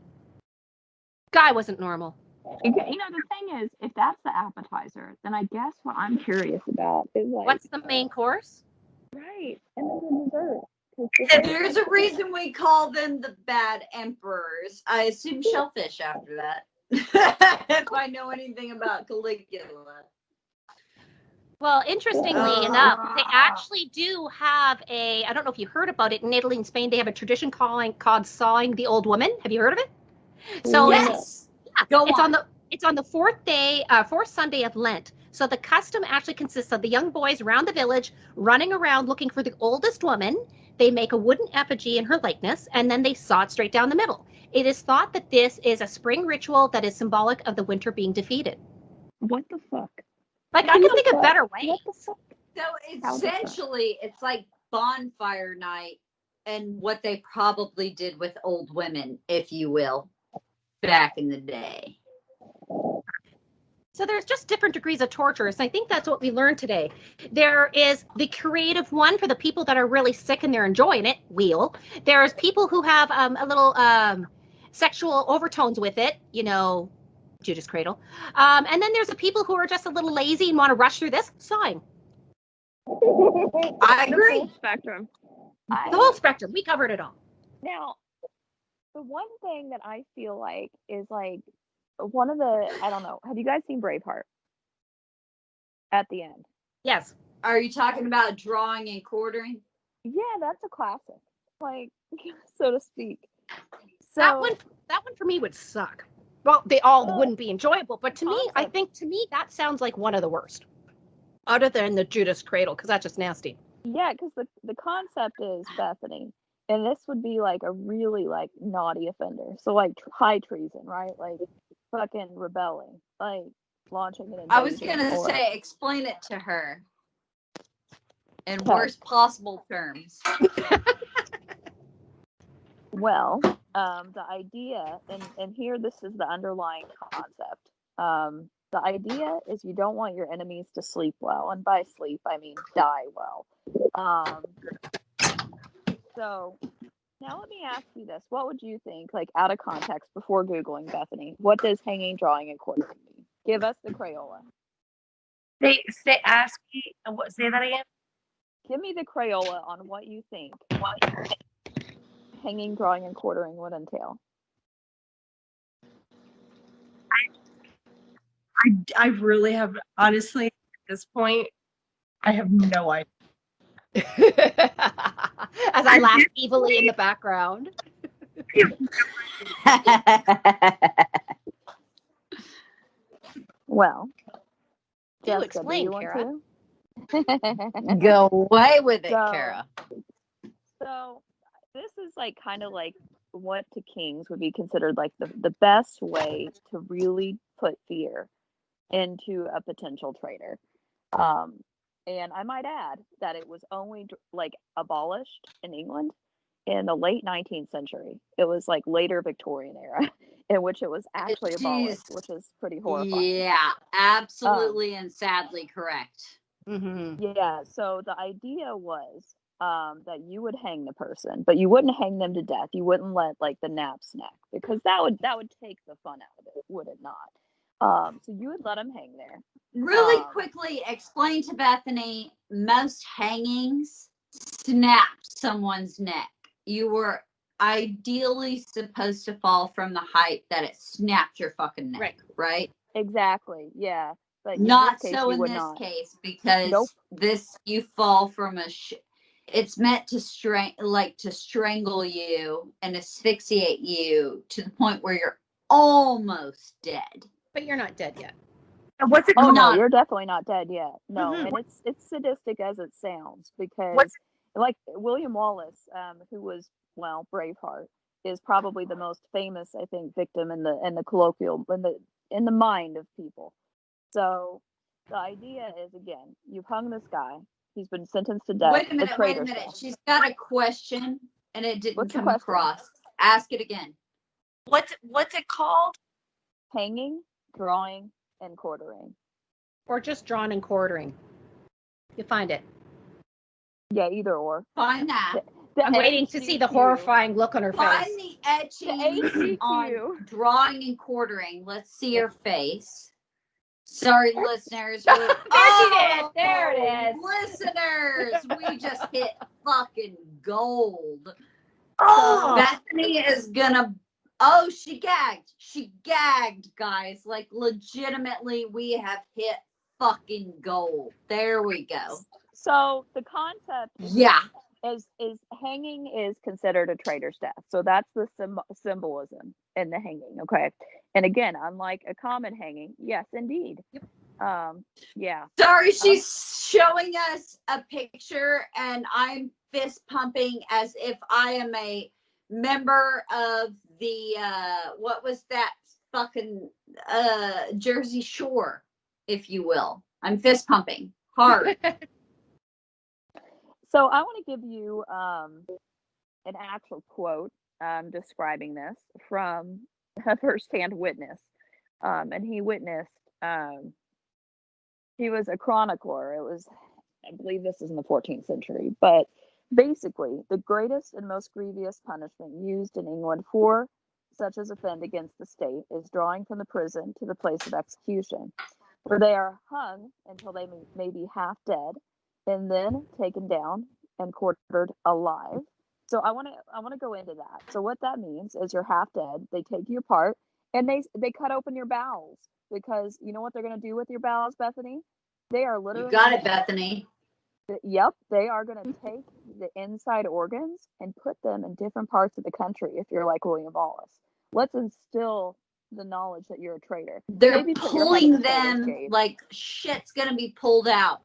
Guy wasn't normal. You know, the thing is, if that's the appetizer, then I guess what I'm curious about is like, What's the main course? right, and then the dessert. There's a reason we call them the bad emperors. I assume shellfish after that. If I know anything about Caligula. Well, interestingly enough, they actually do have I don't know if you heard about it, in Italy and Spain, they have a tradition called sawing the old woman. Have you heard of it? So yes. it's on the fourth Sunday of Lent. So the custom actually consists of the young boys around the village running around looking for the oldest woman. They make a wooden effigy in her likeness, and then they saw it straight down the middle. It is thought that this is a spring ritual that is symbolic of the winter being defeated. What the fuck? Like, I can think of better ways. What the fuck? So essentially, it's like bonfire night and what they probably did with old women, if you will, back in the day. So there's just different degrees of torture. And I think that's what we learned today. There is the creative one for the people that are really sick and they're enjoying it, wheel. There's people who have a little sexual overtones with it, you know, Judas Cradle. And then there's the people who are just a little lazy and want to rush through this, sawing. I agree. The whole spectrum. The whole spectrum. We covered it all. Now, the one thing that I feel like is like one of the, I don't know, have you guys seen Braveheart? At the end. Yes. Are you talking about drawing and quartering? Yeah, that's a classic, like, so to speak. So that one for me would suck. Well, they all wouldn't be enjoyable, but to me, I think that sounds like one of the worst. Other than the Judas Cradle, because that's just nasty. Yeah, because the concept is Bethany, and this would be like a really like naughty offender. So like high treason, right? Like fucking rebelling, like launching an invasion. I was gonna say, explain it to her in worst possible terms. Well, the idea, and here this is the underlying concept. The idea is you don't want your enemies to sleep well, and by sleep I mean die well. So now let me ask you this: what would you think, like out of context, before googling Bethany? What does hanging, drawing, and quartering mean? Give us the Crayola. Ask me. What? Say that again. Give me the Crayola on what you think hanging, drawing, and quartering would entail. I really have, honestly, at this point, I have no idea. As I laugh evilly in the background. Well, Do Jessica, explain, you want Kara. to? Go away with it, So- Kara. So this is like kind of like what to kings would be considered like the best way to really put fear into a potential traitor. And I might add that it was only like abolished in England in the late 19th century. It was like later Victorian era in which it was actually abolished, which is pretty horrifying. Yeah, absolutely and sadly correct. Mm-hmm. Yeah, so the idea was that you would hang the person, but you wouldn't hang them to death. You wouldn't let like the nap snack because that would take the fun out of it, would it not? So you would let them hang there. Really quickly explain to Bethany, most hangings snap someone's neck. You were ideally supposed to fall from the height that it snapped your fucking neck, right? Exactly. Yeah. But Not in this case, so you in would this not. case because Nope. this you fall from it's meant to to strangle you and asphyxiate you to the point where you're almost dead. But you're not dead yet. And what's it Oh called? no, Not- you're definitely not dead yet. No, Mhm. and it's sadistic as it sounds because What's- like William Wallace, who was Braveheart, is probably the most famous, I think, victim in the colloquial in the mind of people. So the idea is again, you've hung this guy. He's been sentenced to death. Wait a minute, for wait a traitorship. minute. She's got a question and it didn't What's your come question? across. Ask it again. What's it called? Hanging, drawing, and quartering. Or just drawn and quartering. You find it. Yeah, either or. Find that. The I'm waiting to see the HDQ. horrifying look on her Find face. the etching HDQ. on drawing and quartering. Let's see her face. Sorry, listeners. There she did. There it is. Listeners, we just hit fucking gold. Oh, Bethany is gonna. Oh, she gagged. She gagged, guys. Like, legitimately, we have hit fucking gold. There we go. So the concept Yeah. is hanging is considered a traitor's death. So that's the symbolism in the hanging. Okay. And again, unlike a common hanging, yes, indeed. Yeah. Sorry, she's showing us a picture, and I'm fist pumping as if I am a member of the what was that fucking Jersey Shore, if you will. I'm fist pumping hard. So I want to give you an actual quote describing this from a firsthand witness. And he witnessed, he was a chronicler. It was, I believe this is in the 14th century, but basically the greatest and most grievous punishment used in England for such as offend against the state is drawing from the prison to the place of execution, where they are hung until they may be half dead, and then taken down and quartered alive. So I want to go into that. So what that means is you're half dead. They take you apart and they cut open your bowels, because you know what they're going to do with your bowels, Bethany? They are literally You got it, Bethany. Yep, they are going to take the inside organs and put them in different parts of the country. If you're like William Wallace, let's instill the knowledge that you're a traitor. They're Maybe put your head pulling in the traitor's them cage. like shit's gonna be pulled out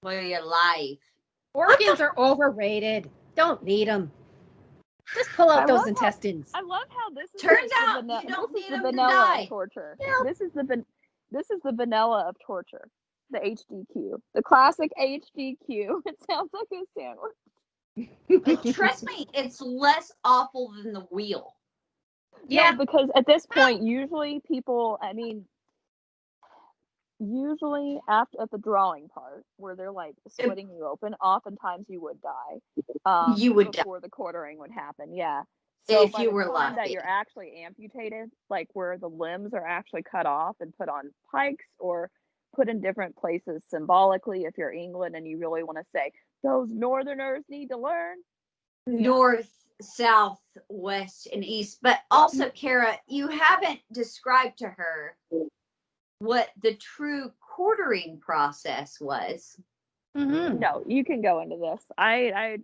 while you're alive. Organs are overrated. Don't need them. Just pull out those intestines. I love how this is Turns the out you don't this is need the 'em to vanilla die. of torture. Yeah. This is the vanilla of torture. The HDQ, the classic HDQ. It sounds like a sandwich. But trust me, it's less awful than the wheel. Yeah. No, because at this point, usually people, I mean, usually after at the drawing part where they're like splitting you open, oftentimes you would die. You would die. before the quartering would happen. Yeah. So If by you the were time lucky. that you're actually amputated, like where the limbs are actually cut off and put on pikes or put in different places symbolically, if you're England and you really want to say those Northerners need to learn. North, south, west, and east. But also, Kara, you haven't described to her what the true quartering process was. Mm-hmm. No, you can go into this. I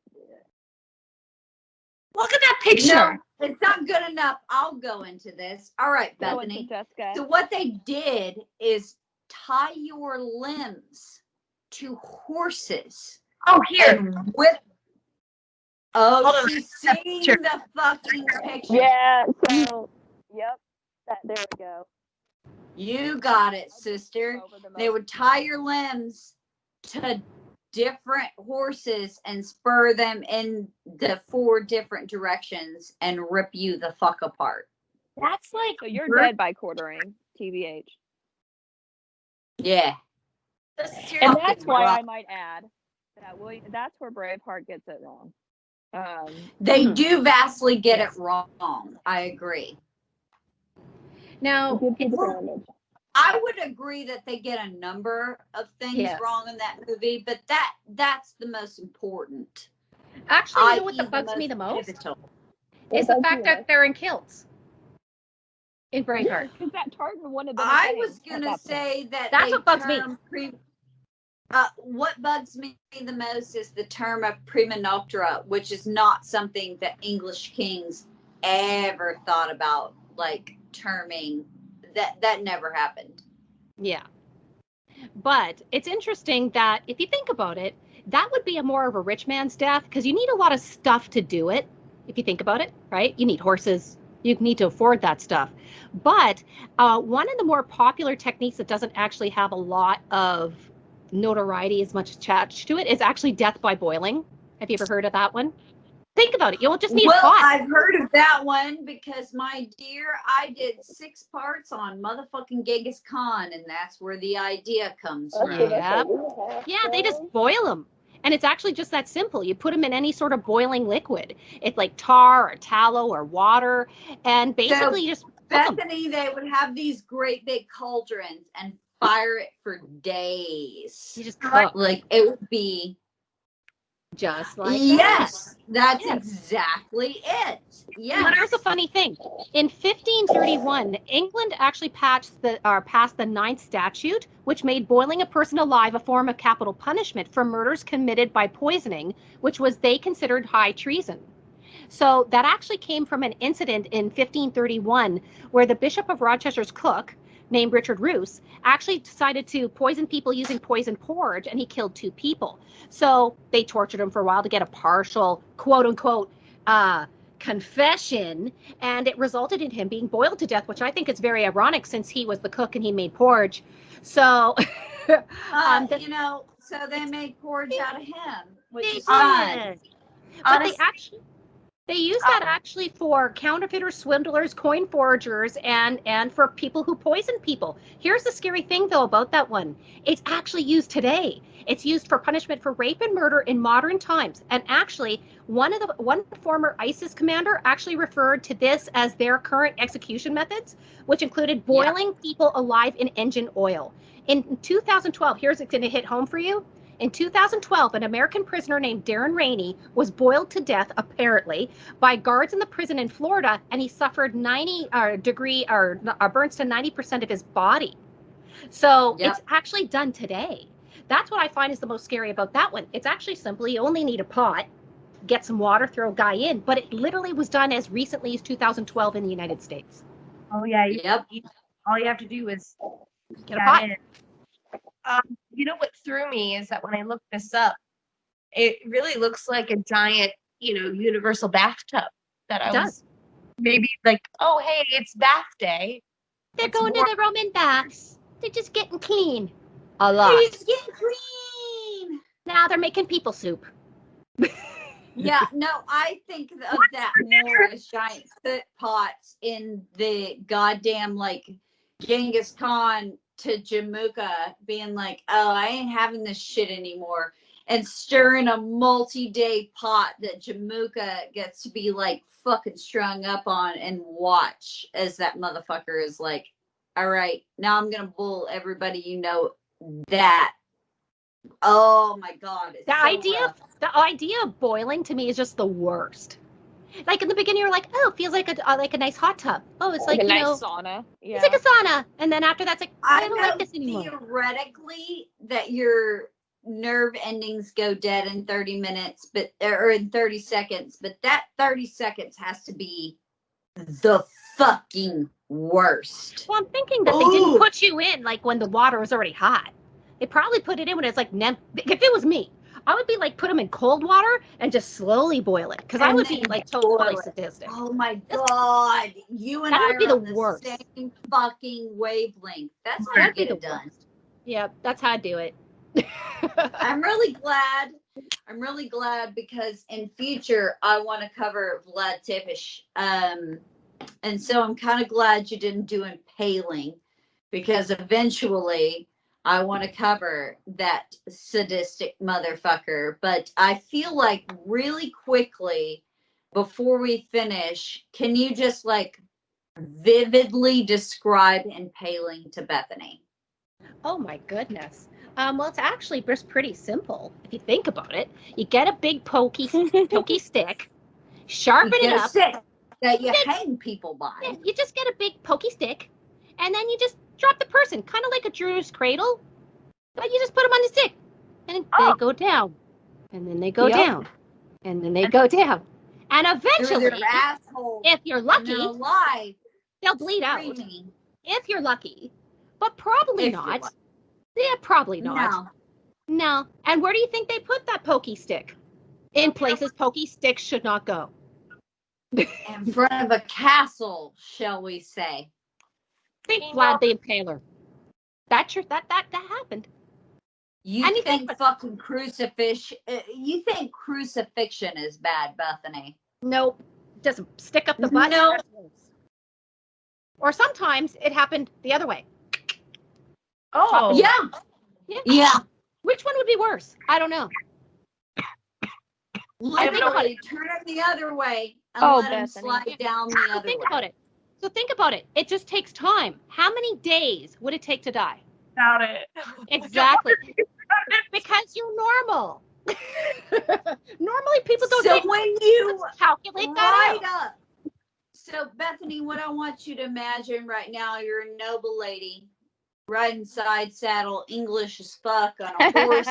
Look at that picture. No, it's not good enough. I'll go into this. All right, go into Bethany. Jessica. So what they did is tie your limbs to horses Oh, here. and whip. Oh, Hold on. she's seeing the fucking picture. Yeah. So, yep. There we go. You got it, sister. They would tie your limbs to different horses and spur them in the 4 different directions and rip you the fuck apart. That's like So you're dead by quartering, TBH. Yeah. And that's why I might add that that's where Braveheart gets it wrong. They do vastly get it wrong. I agree. Now, I would agree that they get a number of things wrong in that movie, but that's the most important. actually, you know what that bugs me the most? Pivotal. Is the fact that they're in kilts in Braveheart. Because that tartan wouldn't have been. I was gonna say that That's what bugs me. What bugs me the most is the term of prima noctua, which is not something that English kings ever thought about, like terming. That never happened. Yeah. But it's interesting that if you think about it, that would be more of a rich man's death because you need a lot of stuff to do it. If you think about it, right? You need horses. You need to afford that stuff. But one of the more popular techniques that doesn't actually have a lot of notoriety as much attached to it is actually death by boiling. Have you ever heard of that one? Think about it. You'll just need a pot. I've heard of that one because, my dear, I did 6 parts on motherfucking Genghis Khan, and that's where the idea comes from. Yeah, they just boil them. And it's actually just that simple. You put them in any sort of boiling liquid. It's like tar or tallow or water. And basically you just Bethany, they would have these great big cauldrons and fire it for days. You just cook. Like, it would be... Just like yes, that's exactly it. Yes. But here's the funny thing. In 1531, England actually passed the Ninth Statute, which made boiling a person alive a form of capital punishment for murders committed by poisoning, which was they considered high treason. So that actually came from an incident in 1531 where the Bishop of Rochester's cook, named Richard Roos, actually decided to poison people using poison porridge, and he killed 2 people. So they tortured him for a while to get a partial, quote unquote, confession, and it resulted in him being boiled to death, which I think is very ironic since he was the cook and he made porridge. So, so they made porridge out of him, which is fun. But they use that actually for counterfeiters, swindlers, coin forgers, and for people who poison people. Here's the scary thing, though, about that one. It's actually used today. It's used for punishment for rape and murder in modern times. And actually, one former ISIS commander actually referred to this as their current execution methods, which included boiling people alive in engine oil. In 2012, here's it's going to hit home for you. In 2012, an American prisoner named Darren Rainey was boiled to death, apparently, by guards in the prison in Florida, and he suffered burns to 90% of his body. So it's actually done today. That's what I find is the most scary about that one. It's actually simple. You only need a pot, get some water, throw a guy in. But it literally was done as recently as 2012 in the United States. Oh, yeah. All you have to do is get a pot. In. You know what threw me is that when I looked this up, it really looks like a giant, universal bathtub that I was maybe like, oh, hey, it's bath day. They're going to the Roman baths. They're just getting clean. A lot. They're just getting clean. Now they're making people soup. Yeah, no, I think of that more as giant soot pots in the goddamn, like, Genghis Khan to Jamaica being like, oh, I ain't having this shit anymore, and stirring a multi-day pot that Jamaica gets to be like fucking strung up on and watch as that motherfucker is like, all right, now I'm gonna bull everybody that. Oh my god. The idea of boiling to me is just the worst. Like in the beginning, you're like, oh, it feels like a nice hot tub. Oh, it's like, a you nice know, sauna. Yeah. it's like a sauna. And then after that's like, I I don't know like this anymore. theoretically that your nerve endings go dead in 30 minutes, or in 30 seconds, but that 30 seconds has to be the fucking worst. Well, I'm thinking that they didn't put you in like when the water was already hot. They probably put it in when it's like, if it was me, I would be like, put them in cold water and just slowly boil it. Because I would be like totally sadistic. Oh my God. You and That I would be are the on the worst. same fucking wavelength. That's how you get it done. Worst. Yeah, that's how I do it. I'm really glad because in future I want to cover Vlad Tepes. And so I'm kind of glad you didn't do impaling, because eventually I want to cover that sadistic motherfucker. But I feel like really quickly before we finish, can you just like vividly describe impaling to Bethany? Oh my goodness. Well, it's actually just pretty simple if you think about it. You get a big pokey stick, sharpen You it get a up. stick that you hang people by. Yeah, you just get a big pokey stick, and then you just drop the person, kind of like a Drew's cradle, but you just put them on the stick, and they go down, and then they go down, and then they go down, and eventually, if you're lucky, alive, they'll bleed out. If you're lucky, but probably not. Yeah, probably not. No. And where do you think they put that pokey stick? In places pokey sticks should not go. In front of a castle, shall we say? Think Vlad the Impaler. That happened. You think fucking crucifixion? You think crucifixion is bad, Bethany? Nope. Just stick up the butt. No. Or sometimes it happened the other way. Oh. Yeah. Which one would be worse? I don't know. Literally, turn it the other way and let him slide down the other way. Think about it. So think about it. It just takes time. How many days would it take to die? About it. Exactly. Because you're normal. Normally people don't. So when you calculate that out. So Bethany, what I want you to imagine right now, you're a noble lady riding side saddle, English as fuck on a horse.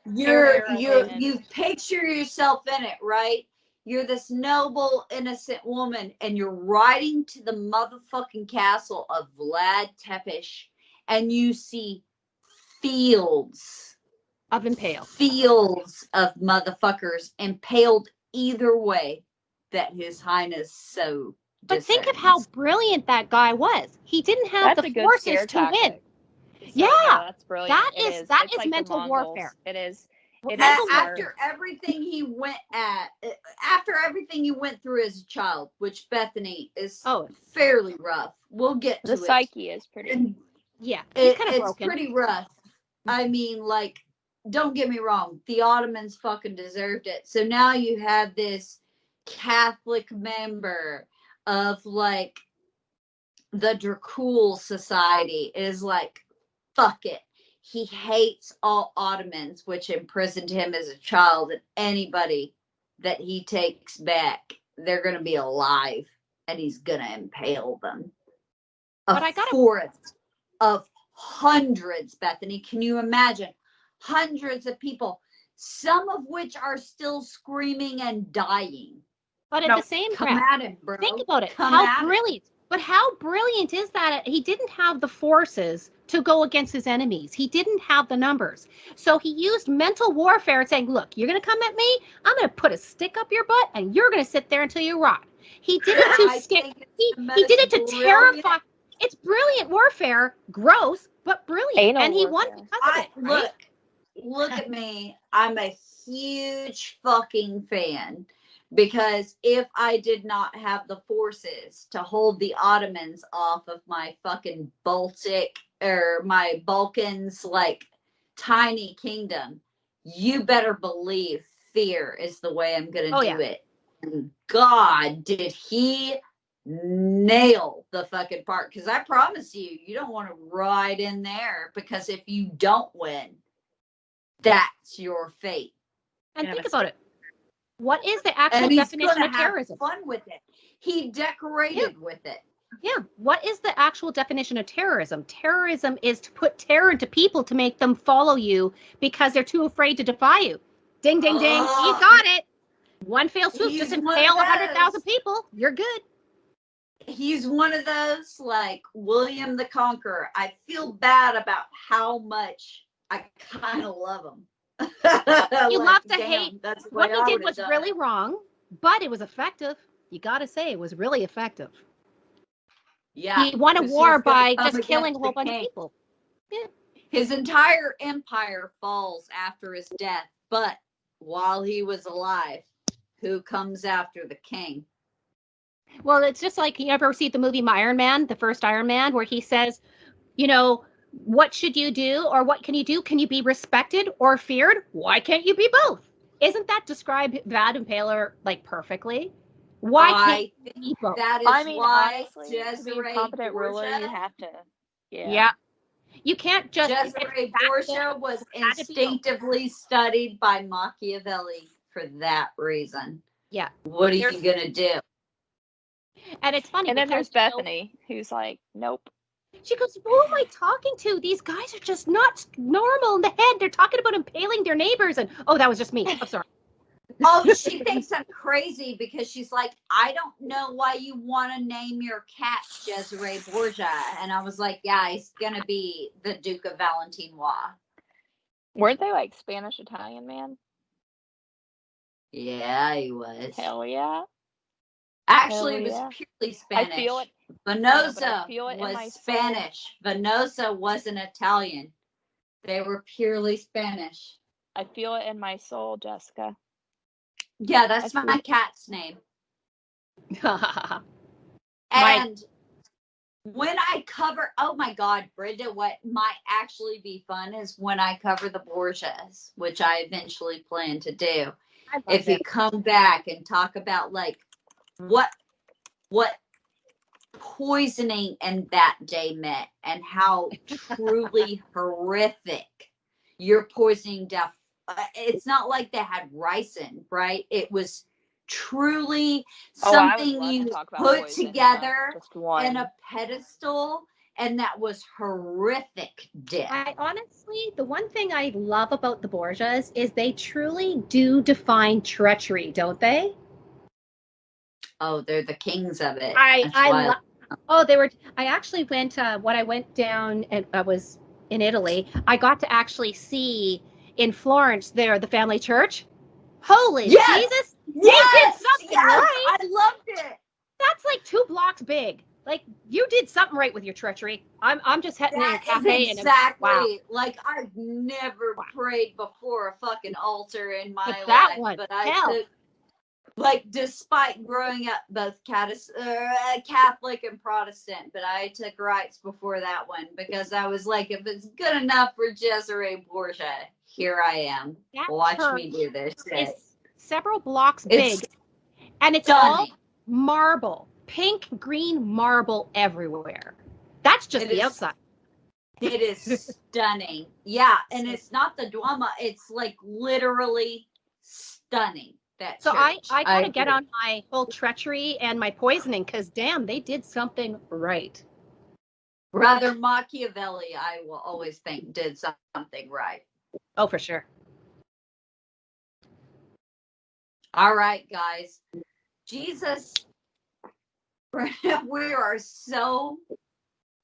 You picture yourself in it, right? You're this noble, innocent woman, and you're riding to the motherfucking castle of Vlad Tepes, and you see fields of impaled. Fields of motherfuckers impaled either way that His Highness so But discerns. think of how brilliant that guy was. He didn't have the forces to win. So, yeah, that's brilliant. That is like mental warfare. It is. After everything he went through as a child, which Bethany is fairly rough. We'll get to the psyche is pretty. And he's kind of it's broken. pretty rough. I mean, like, don't get me wrong, the Ottomans fucking deserved it. So now you have this Catholic member of like the Dracul Society is like, fuck it. He hates all Ottomans, which imprisoned him as a child, and anybody that he takes back, they're going to be alive, and he's going to impale them. A forest of hundreds, Bethany. Can you imagine? Hundreds of people, some of which are still screaming and dying. But at the same time, think about it. How brilliant. But how brilliant is that? He didn't have the forces to go against his enemies. He didn't have the numbers. So he used mental warfare saying, look, you're going to come at me. I'm going to put a stick up your butt and you're going to sit there until you rot. He did it to he did it to terrify. It's brilliant warfare, gross, but brilliant. And he won because of it. Right? Look at me. I'm a huge fucking fan. Because if I did not have the forces to hold the Ottomans off of my fucking my Balkans, like, tiny kingdom, you better believe fear is the way I'm going to do it. And God, did he nail the fucking part. Because I promise you, you don't want to ride in there. Because if you don't win, that's your fate. And think about it. What is the actual And he's definition gonna of have terrorism? fun with it. He decorated with it. Yeah. What is the actual definition of terrorism? Terrorism is to put terror into people to make them follow you because they're too afraid to defy you. Ding, ding, ding. You got it. One fell swoop, He's just one of impale 100,000 those. people. You're good. He's one of those like William the Conqueror. I feel bad about how much I kind of love him. You Like, love to damn, hate. that's What way he I did would've was done really it. wrong, but it was effective. You got to say it was really effective. Yeah, He won a 'cause war he's gonna by come just killing a against whole the bunch of king. people. Yeah. His entire empire falls after his death, but while he was alive, who comes after the king? Well, it's just like, you ever see the movie Iron Man, the first Iron Man, where he says, what should you do or what can you do? Can you be respected or feared? Why can't you be both? Isn't that describe Vlad Impaler like perfectly? Why can't you be both? That is I mean, why honestly, to be a Cesare competent ruler, you Borgia, have to. Yeah. You can't just Cesare Borgia was had to be both. instinctively studied by Machiavelli for that reason. Yeah. What are you gonna do? And it's funny And then because there's Bethany, who's like, nope. she goes, who am I talking to? These guys are just not normal in the head. They're talking about impaling their neighbors. And, oh, that was just me. I'm sorry. Oh, she thinks I'm crazy because she's like, I don't know why you want to name your cat Cesare Borgia. And I was like, yeah, he's going to be the Duke of Valentinois. Weren't they like Spanish Italian, man? Yeah, he was. Hell yeah. Actually, Hell it was yeah. purely Spanish. I feel it. Venosa feel it in my was soul. Spanish. Venosa wasn't Italian. They were purely Spanish. I feel it in my soul, Jessica. Yeah, that's I my feel- cat's name. My- And when I cover, oh my God, Brenda, what might actually be fun is when I cover the Borgias, which I eventually plan to do. I love If you it. come back and talk about like what poisoning in that day meant and how truly horrific your poisoning death. It's not like they had ricin, right? It was truly I would something love to you talk about put poison, together just one. in a pedestal, and that was horrific death. I honestly, the one thing I love about the Borgias is they truly do define treachery, don't they? Oh, they're the kings of it. I actually went, when I went down and I was in Italy, I got to actually see in Florence there, the family church. Holy Jesus. They did something right. I loved it. That's like 2 blocks big. Like, you did something right with your treachery. I'm just heading in a cafe exactly wow. like I've never prayed before a fucking altar in my But that life, one, but hell. took, like, despite growing up both Catholic and Protestant, but I took rites before that one because I was like, if it's good enough for Cesare Borgia, here I am. That Watch church me do this shit. It's several blocks It's big, and it's stunning. all marble, pink, green marble everywhere. That's just the outside. It is stunning. Yeah, and it's not the Duomo. It's like literally stunning. That So church. I gotta get on my whole treachery and my poisoning because damn, they did something right. Rather Machiavelli, I will always think did something right. Oh, for sure. All right, guys. Jesus, we are so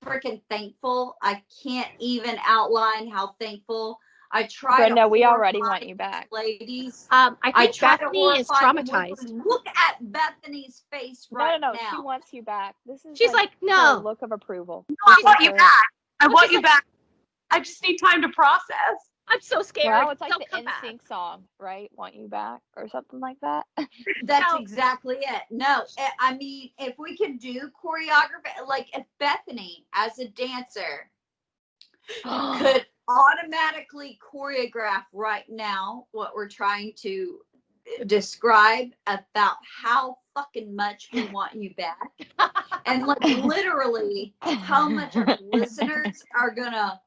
freaking thankful. I can't even outline how thankful. I try. Brenda, we already want you back, ladies. I think try Bethany to is traumatized. Look at Bethany's face right no, now. she wants you back. This is She's like, no. her look of approval. I want you back. I want you back. I just need time to process. I'm so scared. Well, it's like Don't the come back. NSYNC song, right? Want you back or something like that. That's No. exactly it. No, I mean, if we could do choreography, like if Bethany as a dancer could automatically choreograph right now what we're trying to describe about how fucking much we want you back, and like literally how much our listeners are gonna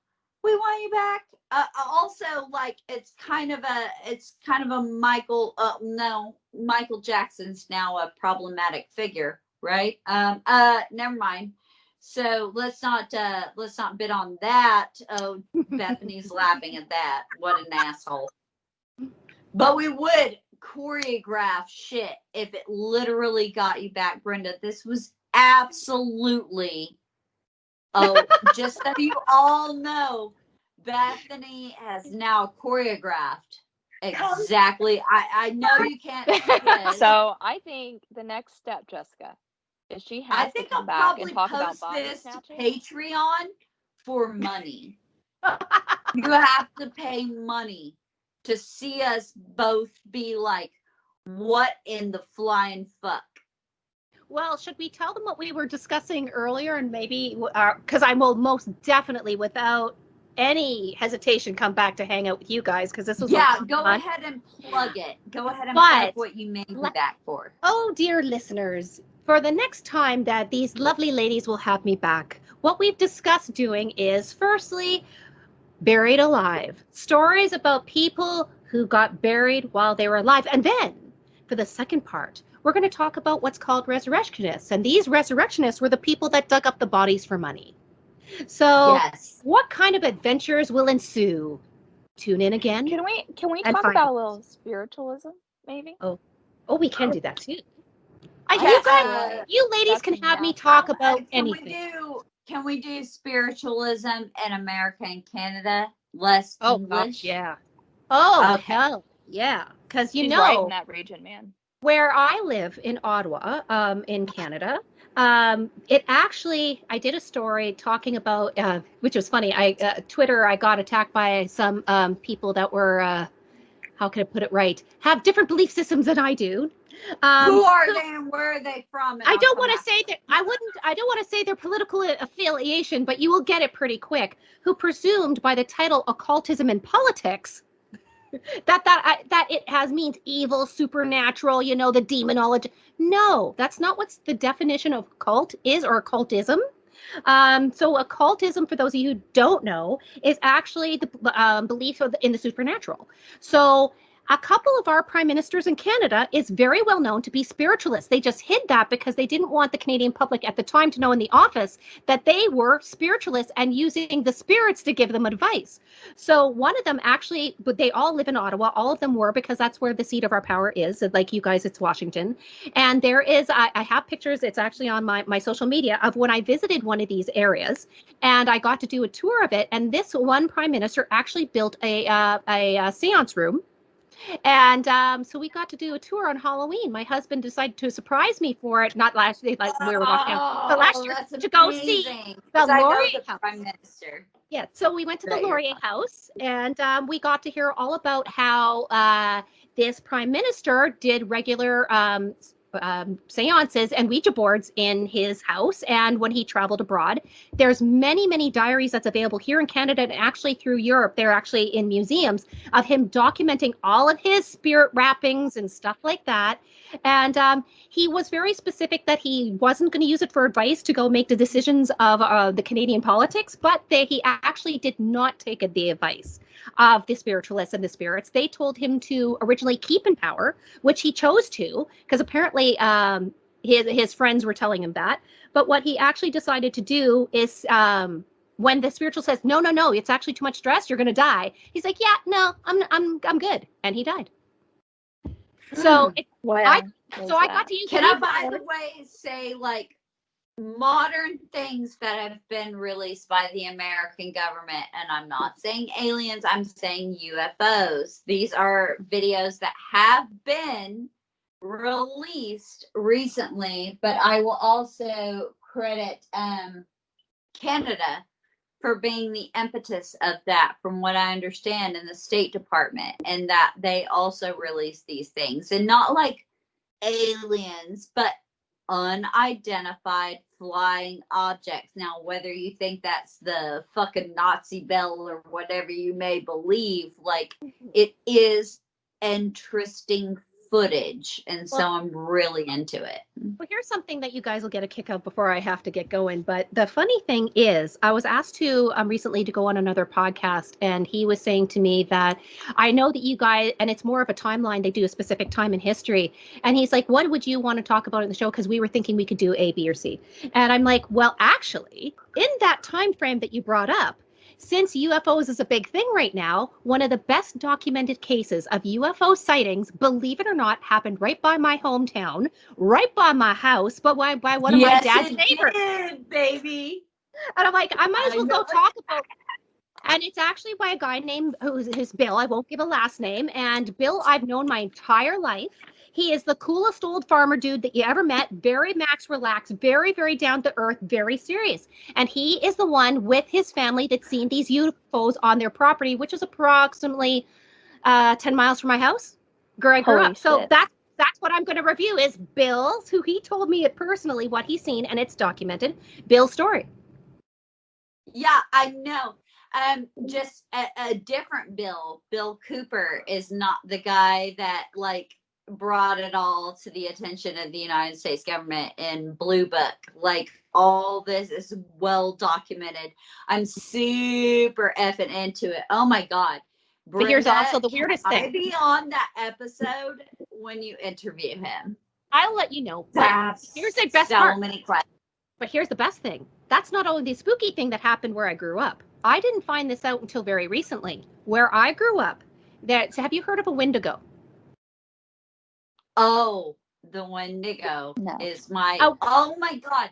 We want you back. Also, like it's kind of a Michael. No, Michael Jackson's now a problematic figure, right? Never mind. So let's not bid on that. Oh, Bethany's laughing at that. What an asshole. But we would choreograph shit if it literally got you back, Brenda. This was absolutely. Oh, just so you all know, Bethany has now choreographed exactly. I know you can't see this. So I think the next step, Jessica, is she I has to think come I'll back probably and talk about post body this to snatching. Patreon for money. You have to pay money to see us both be like, what in the flying fuck? Well, should we tell them what we were discussing earlier, and maybe because I will most definitely, without any hesitation, come back to hang out with you guys, because this was Go fun. ahead and plug it. Go ahead and plug what you made me back for. Oh, dear listeners, for the next time that these lovely ladies will have me back, what we've discussed doing is, firstly, buried alive. Stories about people who got buried while they were alive. And then, for the second part, we're going to talk about what's called resurrectionists. And these resurrectionists were the people that dug up the bodies for money. So, yes. What kind of adventures will ensue? Tune in again. Can we talk about a little spiritualism, maybe? Oh, we can do that too. You ladies can have me talk about anything. Can we do spiritualism in America and Canada? Less English? Gosh, yeah. Oh, okay. Hell, yeah. Because She's right in that region, man. Where I live in Ottawa, in Canada, it actually, I did a story talking about, which was funny. Twitter, I got attacked by some people that were, how can I put it right, have different belief systems than I do. Who are they and where are they from? I don't want to say that. I don't want to say their political affiliation, but you will get it pretty quick. Who presumed by the title "Occultism in Politics" that it means evil, supernatural, the demonology. No, that's not what the definition of cult is, or occultism. So occultism, for those of you who don't know, is actually the belief in the supernatural. So a couple of our prime ministers in Canada is very well known to be spiritualists. They just hid that because they didn't want the Canadian public at the time to know in the office that they were spiritualists and using the spirits to give them advice. So one of them actually, but they all live in Ottawa. All of them were, because that's where the seat of our power is. Like you guys, it's Washington. And there is, I have pictures, it's actually on my social media, of when I visited one of these areas and I got to do a tour of it. And this one prime minister actually built a seance room. And so we got to do a tour on Halloween. My husband decided to surprise me for it, not last year, like we were walking out, but last year, to go see the Laurier House. Prime Minister. Yeah, so we went to the Laurier House, and we got to hear all about how this prime minister did regular seances and Ouija boards in his house, and when he traveled abroad. There's many diaries that's available here in Canada and actually through Europe. They're actually in museums of him documenting all of his spirit rappings and stuff like that. And he was very specific that he wasn't going to use it for advice to go make the decisions of the Canadian politics, but he actually did not take the advice of the spiritualists and the spirits. They told him to originally keep in power, which he chose to, because apparently his friends were telling him that. But what he actually decided to do is when the spiritual says, no, it's actually too much stress, you're going to die. He's like, yeah, no, I'm good. And he died. So I got to use. Can I, by the way, say, like, modern things that have been released by the American government, and I'm not saying aliens, I'm saying UFOs. These are videos that have been released recently, but I will also credit Canada for being the impetus of that, from what I understand, in the State Department, and that they also release these things, and not like aliens, but unidentified flying objects. Now, whether you think that's the fucking Nazi bell or whatever you may believe, like, it is interesting footage, and so Well- I'm really into it. Well, here's something that you guys will get a kick out before I have to get going. But the funny thing is, I was asked to recently to go on another podcast, and he was saying to me that I know that you guys, and it's more of a timeline. They do a specific time in history, and he's like, "What would you want to talk about in the show?" Because we were thinking we could do A, B, or C, and I'm like, "Well, actually, in that time frame that you brought up." Since UFOs is a big thing right now, one of the best documented cases of UFO sightings, believe it or not, happened right by my hometown, right by my house, but by one of my dad's neighbors. Did, baby. And I'm like, I might as I well know go talk about. And it's actually by a guy named who's Bill. I won't give a last name. And Bill, I've known my entire life. He is the coolest old farmer dude that you ever met. Very max relaxed, very, very down to earth, very serious. And he is the one with his family that's seen these UFOs on their property, which is approximately 10 miles from my house where I grew Holy up. So shit. that's what I'm going to review is Bill's, who he told me it personally, what he's seen, and it's documented. Bill's story. Yeah, I know. Just a different Bill. Bill Cooper is not the guy that like brought it all to the attention of the United States government in Blue Book. Like all this is well documented. I'm super effing into it. Oh my God. But here's Brenda, also the can weirdest I thing. be on that episode when you interview him? I'll let you know. But That's here's the best so part. many questions. But here's the best thing. That's not only the spooky thing that happened where I grew up. I didn't find this out until very recently. Where I grew up, have you heard of a Wendigo? Oh, the Wendigo No. is my. Oh. Oh my God.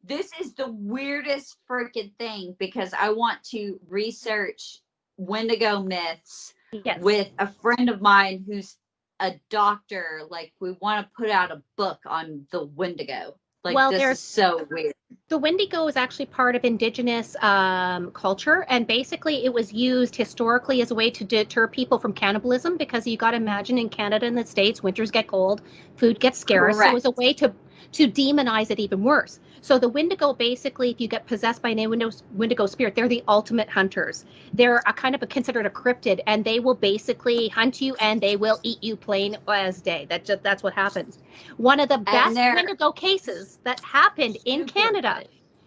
This is the weirdest freaking thing because I want to research Wendigo myths Yes. with a friend of mine who's a doctor. Like, we want to put out a book on the Wendigo. Like, Well, this there's- is so weird. The Wendigo is actually part of indigenous culture, and basically it was used historically as a way to deter people from cannibalism because you got to imagine in Canada and the States, winters get cold, food gets scarce, so it was a way to demonize it even worse. So the Wendigo, basically, if you get possessed by a Wendigo spirit, they're the ultimate hunters. They're considered a cryptid, and they will basically hunt you and they will eat you plain as day. That's what happens. One of the best Wendigo cases that happened in Canada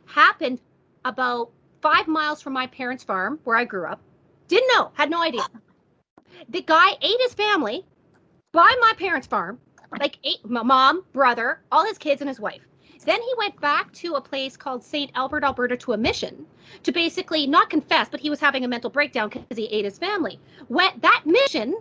happened about 5 miles from my parents' farm where I grew up. Didn't know, had no idea. The guy ate his family by my parents' farm, like ate my mom, brother, all his kids, and his wife. Then he went back to a place called St. Albert, Alberta, to a mission to basically not confess, but he was having a mental breakdown because he ate his family. Went that mission,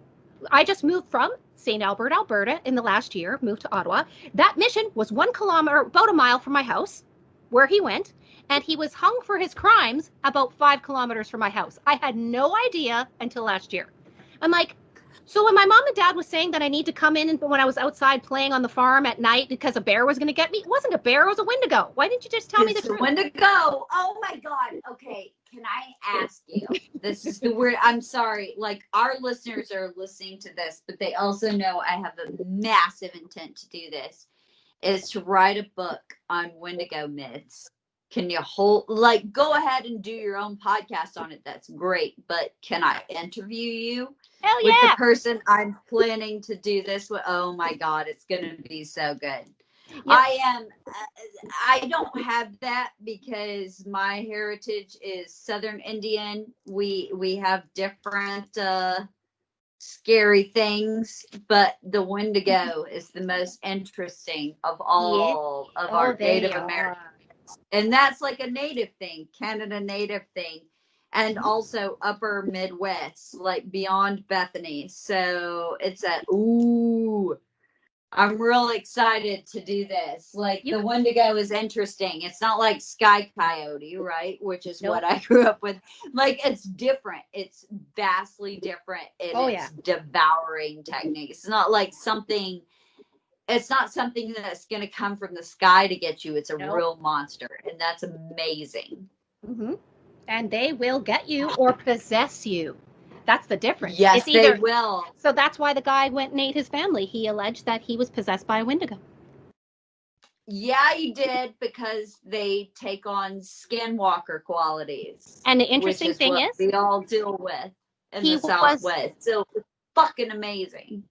I just moved from St. Albert, Alberta in the last year, moved to Ottawa. That mission was 1 kilometer, about a mile from my house, where he went, and he was hung for his crimes about 5 kilometers from my house. I had no idea until last year. I'm like, so when my mom and dad was saying that I need to come in when I was outside playing on the farm at night because a bear was going to get me, it wasn't a bear, it was a Wendigo. Why didn't you just tell me the truth? Wendigo. Oh my God. Okay. Can I ask you? This is the weird. I'm sorry. Like, our listeners are listening to this, but they also know I have a massive intent to do this. Is to write a book on Wendigo myths. Can you go ahead and do your own podcast on it? That's great. But can I interview you? Hell With yeah. the person I'm planning to do this with? Oh my God, it's going to be so good. Yep. I don't have that because my heritage is Southern Indian. We have different scary things, but the Wendigo is the most interesting of all of our Native Americans. And that's like a native thing, Canada native thing. And also upper Midwest, like beyond Bethany. So it's I'm really excited to do this. Like, the Wendigo is interesting. It's not like Sky Coyote, right? Which is what I grew up with. Like, it's different. It's vastly different in its devouring technique. It's not like something. It's not something that's going to come from the sky to get you. It's a real monster, and that's amazing. Mm-hmm. And they will get you or possess you. That's the difference. Yes, they will. So that's why the guy went and ate his family. He alleged that he was possessed by a Wendigo. Yeah, he did, because they take on skinwalker qualities. And the interesting thing is, we all deal with in the Southwest. So it's fucking amazing.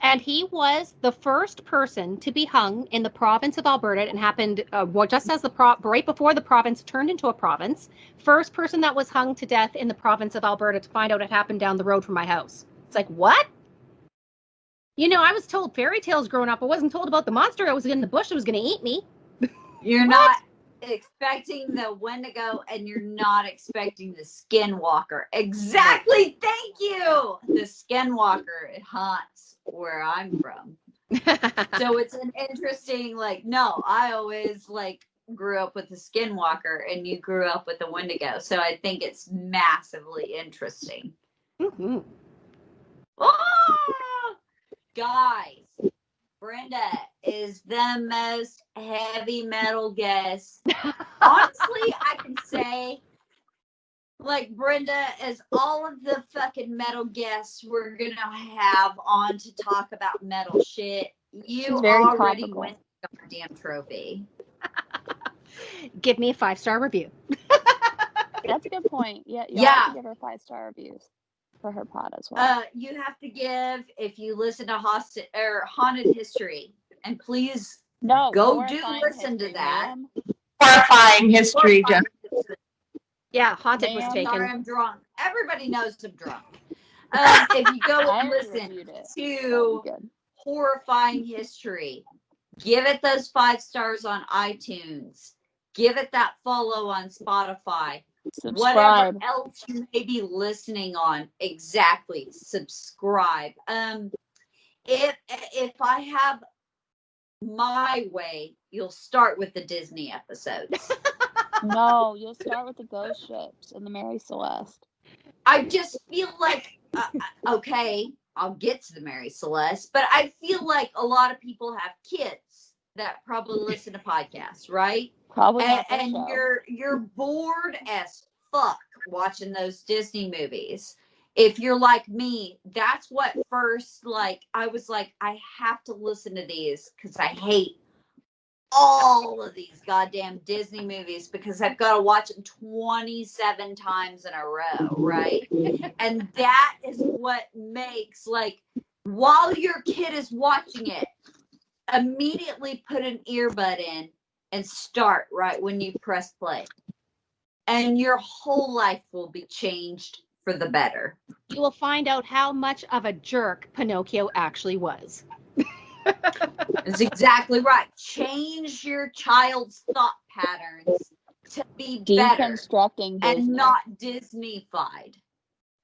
And he was the first person to be hung in the province of Alberta, and happened just as right before the province turned into a province. First person that was hung to death in the province of Alberta. To find out it happened down the road from my house. It's like, what? I was told fairy tales growing up. I wasn't told about the monster that was in the bush that was going to eat me. You're not expecting the Wendigo, and you're not expecting the Skinwalker. Exactly. Thank you. The Skinwalker, it haunts where I'm from. So it's an interesting, no, I always grew up with the Skinwalker, and you grew up with the Wendigo. So I think it's massively interesting. Mm-hmm. Oh! Guys, Brenda is the most heavy metal guest. Honestly, I can say, Brenda, as all of the fucking metal guests we're gonna have on to talk about metal shit, you already topical. win the goddamn trophy. Give me a 5-star review. That's a good point. Yeah, you have to give her 5-star reviews for her pod as well. You have to give, if you listen to Haunted History, and please No, go Horrifying listen History, to that. ma'am. Horrifying History, Jen. Yeah, Haunted was Ma'am, taken. Sorry, I'm drunk. Everybody knows I'm drunk. If you go I and already listen reviewed it. to Good. Horrifying History, give it those 5 stars on iTunes. Give it that follow on Spotify. Subscribe. Whatever else you may be listening on, exactly. Subscribe. If I have my way, you'll start with the Disney episodes. No, you'll start with the ghost ships and the Mary Celeste. I just feel like, okay, I'll get to the Mary Celeste, but I feel like a lot of people have kids that probably listen to podcasts, right? Probably not this And show. you're bored as fuck watching those Disney movies. If you're like me, that's what first, I was like, I have to listen to these because I hate all of these goddamn Disney movies because I've got to watch them 27 times in a row, right? And that is what makes, while your kid is watching it, immediately put an earbud in and start right when you press play. And your whole life will be changed for the better. You will find out how much of a jerk Pinocchio actually was. That's exactly right. Change your child's thought patterns to be better Deconstructing Disney. and not Disney-fied.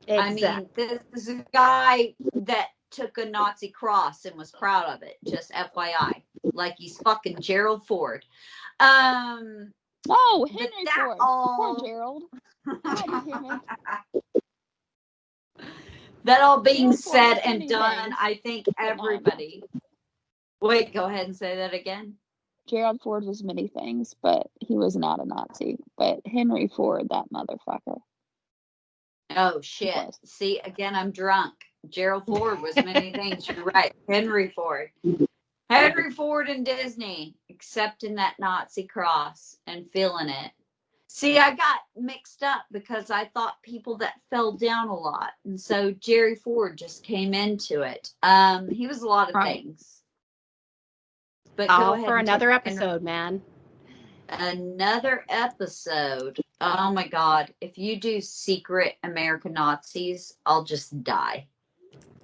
Exactly. I mean, this is a guy that took a Nazi cross and was proud of it. Just FYI, like he's fucking Gerald Ford. Oh, Henry Ford. All... Poor Gerald. God, you hear me? That all being Gerald said Ford and done, things, I think everybody. Wait, go ahead and say that again. Gerald Ford was many things, but he was not a Nazi. But Henry Ford, that motherfucker. Oh, shit. See, again, I'm drunk. Gerald Ford was many things. You're right. Henry Ford. Henry Ford and Disney, accepting that Nazi cross and feeling it. See, I got mixed up because I thought people that fell down a lot. And so Jerry Ford just came into it. He was a lot of things. But go ahead for another episode, man. Another episode. Oh my God. If you do secret American Nazis, I'll just die.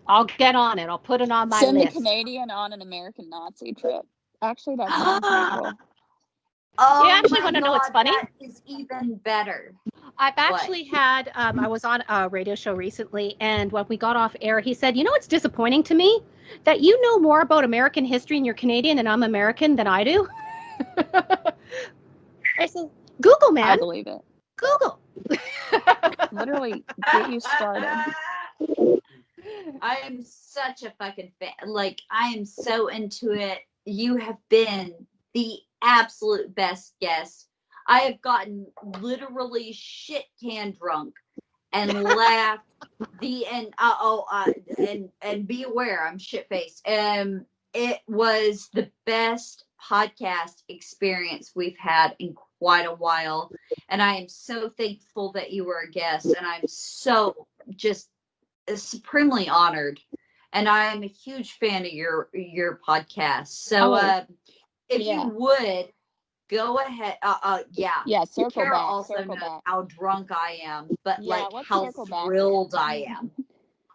I'll get on it. I'll put it on my Send list. a Canadian on an American Nazi trip. Actually, that sounds pretty cool. Oh, you actually want to know what's funny? That is even better. I've actually had, I was on a radio show recently, and when we got off air, he said, it's disappointing to me that you know more about American history and you're Canadian and I'm American than I do. I said, Google, man. I believe it. Google. Literally, get you started. I am such a fucking fan. I am so into it. You have been the absolute best guest. I have gotten literally shit can drunk and laughed and be aware I'm shit faced. It was the best podcast experience we've had in quite a while, and I am so thankful that you were a guest, and I'm so just supremely honored and I am a huge fan of your podcast. So if you would go ahead, circle Kara back. also Circle knows back. how drunk I am, but Yeah, like let's how circle back. thrilled I am.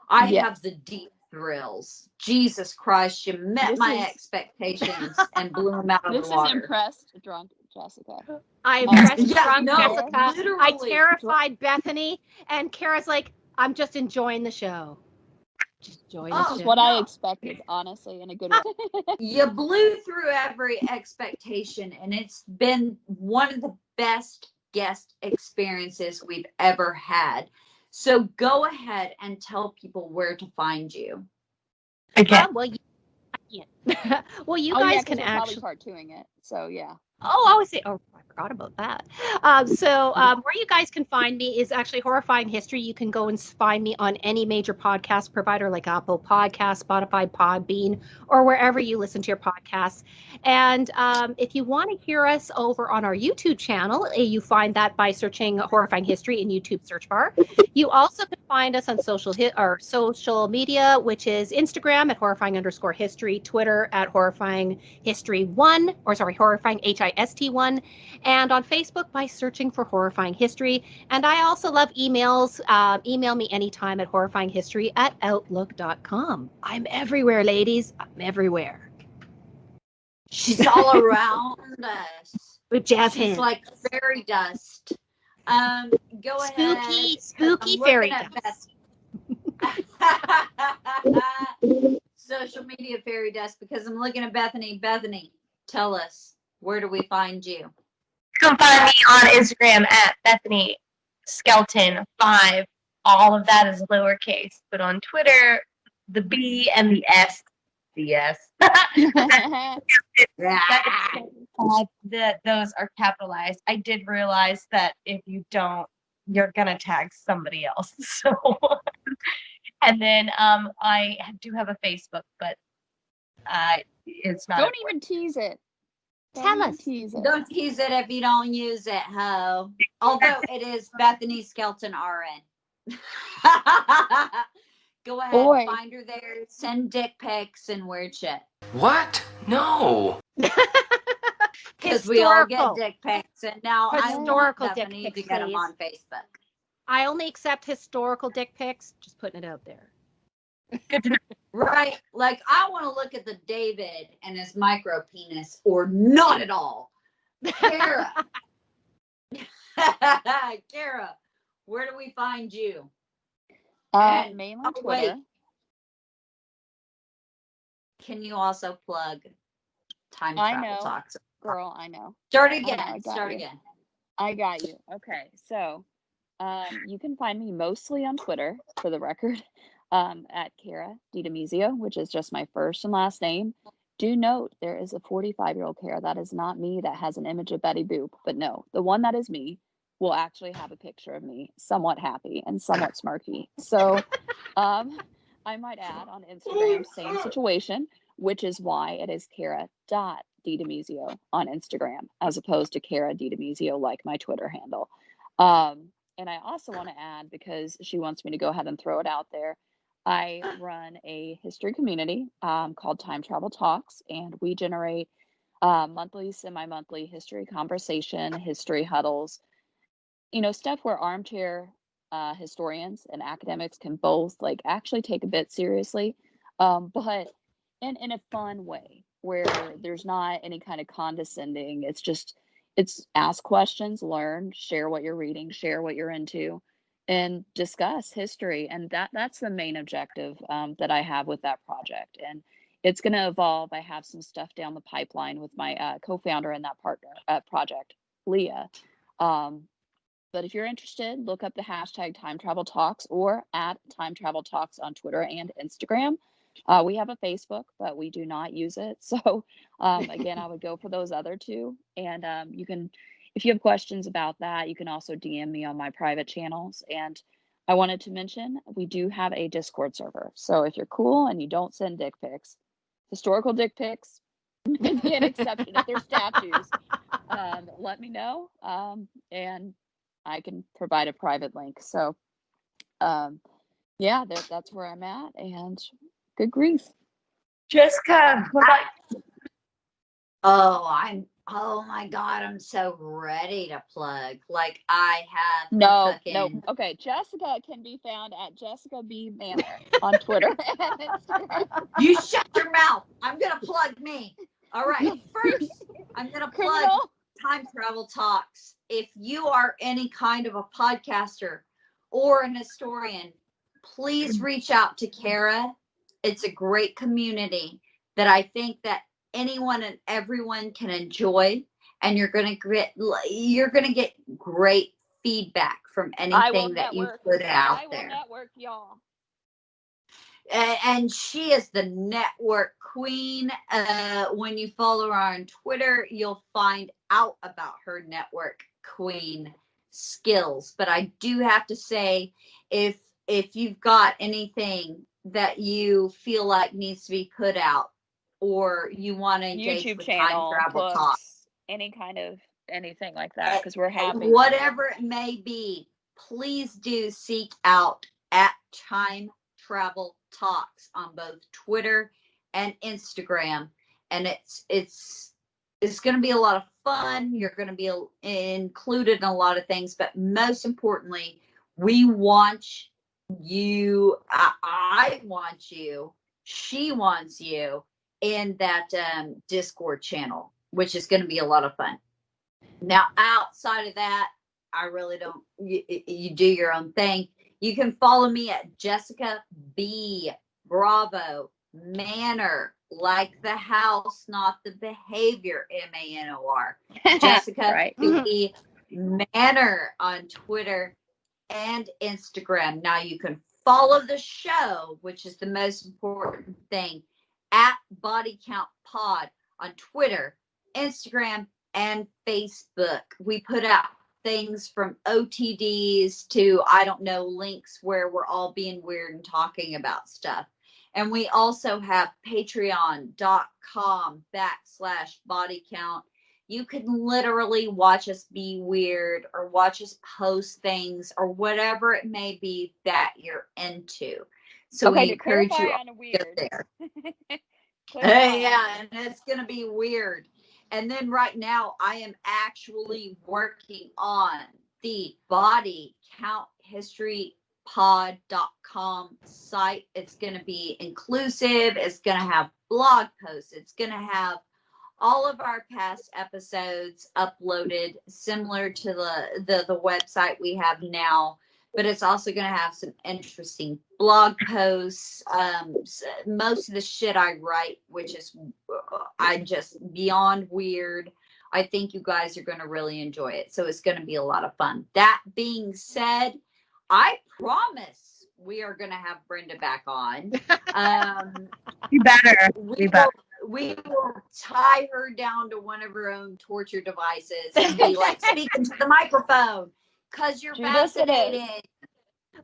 I Yes. have the deep thrills. Jesus Christ, you met This my is- expectations and blew them out of This the water. is impressed drunk Jessica. I impressed Yeah, drunk no, Jessica. I literally. terrified Bethany, and Kara's like, I'm just enjoying the show. Just enjoying the This show. is what I expected, honestly, in a good way. You blew through every expectation, and it's been one of the best guest experiences we've ever had. So go ahead and tell people where to find you. Okay. Well, well, you Oh, guys yeah, 'cause can we're actually. probably part twoing it. So yeah. Oh, I was saying. Oh, I forgot about that. Where you guys can find me is actually Horrifying History. You can go and find me on any major podcast provider like Apple Podcasts, Spotify, Podbean, or wherever you listen to your podcasts. And if you want to hear us over on our YouTube channel, you find that by searching Horrifying History in YouTube search bar. You also can find us on social media, which is Instagram at horrifying_history, Twitter at horrifying history horrifying HIST1, and on Facebook by searching for Horrifying History. And I also love emails. Email me anytime at horrifyinghistory@outlook.com. I'm everywhere, ladies. I'm everywhere. She's all around us. With jazz She's hands. like fairy dust. Go ahead. Spooky fairy dust. Social media fairy dust, because I'm looking at Bethany. Bethany, tell us, where do we find you? You can find me on Instagram at Bethany Skelton 5. All of that is lowercase, but on Twitter, the B and the S. The S. Those are capitalized. I did realize that if you don't, you're gonna tag somebody else. So, and then I do have a Facebook, but it's not. Don't even tease it. Tell us. Don't tease it if you don't use it, ho. Although it is Bethany Skelton RN. Go ahead, Boy. find her there, send dick pics and weird shit. What? No. Because we all get Historical. dick pics, and now Historical I want dick Bethany pics, to get them please. on Facebook. I only accept historical dick pics. Just putting it out there. Right? Like, I want to look at the David and his micro penis, or not at all. Kara. Kara, where do we find you? And- Mainly Twitter. wait. Can you also plug Time I Travel know. Talks? Girl, I know. Start I again. know, I got Start you. again. I got you. Okay, so you can find me mostly on Twitter, for the record, at Kara DiDemizio, which is just my first and last name. Do note there is a 45-year-old Kara. That is not me. That has an image of Betty Boop. But no, the one that is me will actually have a picture of me, somewhat happy and somewhat smirky. So I might add on Instagram, same situation, which is why it is Kara.DiDemizio on Instagram, as opposed to Kara DiDemizio like my Twitter handle. And I also want to add, because she wants me to go ahead and throw it out there, I run a history community called Time Travel Talks, and we generate monthly, semi-monthly history conversation, history huddles, stuff where armchair historians and academics can both like actually take a bit seriously, but in a fun way where there's not any kind of condescending. It's ask questions, learn, share what you're reading, share what you're into, and discuss history. And that's the main objective that I have with that project. And it's going to evolve. I have some stuff down the pipeline with my co-founder in that project, Leah. But if you're interested, look up the hashtag Time Travel Talks or at Time Travel Talks on Twitter and Instagram. We have a Facebook, but we do not use it. So again, I would go for those other two. And you can, if you have questions about that, you can also DM me on my private channels. And I wanted to mention, we do have a Discord server. So if you're cool and you don't send dick pics, historical dick pics, maybe an exception if they're statues, let me know. And I can provide a private link. So, yeah, that's where I'm at. And Good grief. Jessica, what about Oh my God, I'm so ready to plug. Like I have a No. fucking Okay, Jessica can be found at Jessica B. Manor on Twitter and Instagram. You shut your mouth. I'm gonna plug me. All right. First, I'm gonna plug Criminal. Time Travel Talks. If you are any kind of a podcaster or an historian, please reach out to Kara. It's a great community that I think that anyone and everyone can enjoy, and you're gonna get great feedback from I will anything that you network. put out I will there. network, y'all. And she is the network queen. When you follow her on Twitter, you'll find out about her network queen skills. But I do have to say, if you've got anything that you feel like needs to be put out, or you want to engage YouTube with channel, Time Travel Talk, books, any kind of anything like that, because we're happy. whatever it may be, please do seek out at Time Travel Talks on both Twitter and Instagram. And it's going to be a lot of fun. You're going to be included in a lot of things, but most importantly, we want you. I want you. She wants you in that Discord channel, which is going to be a lot of fun. Now, outside of that, I really don't. You do your own thing. You can follow me at Jessica B. Bravo Manor, like the house, not the behavior. MANOR. Jessica Right. B. Manor on Twitter and Instagram. Now you can follow the show, which is the most important thing, at Body Count Pod on Twitter, Instagram, and Facebook. We put out things from OTDs to, I don't know, links where we're all being weird and talking about stuff. And we also have patreon.com/body count. You can literally watch us be weird or watch us post things or whatever it may be that you're into. So Okay, we to encourage you clarify all on to weird. get there. Clarify. Yeah, and it's going to be weird. And then right now, I am actually working on the Body Count History pod.com site. It's going to be inclusive. It's going to have blog posts. It's going to have all of our past episodes uploaded, similar to the website we have now. But it's also going to have some interesting blog posts. Most of the shit I write, which is I just beyond weird. I think you guys are going to really enjoy it. So it's going to be a lot of fun. That being said, I promise we are going to have Brenda back on. you better? We will tie her down to one of her own torture devices and be like, speak into the microphone because you're vaccinated.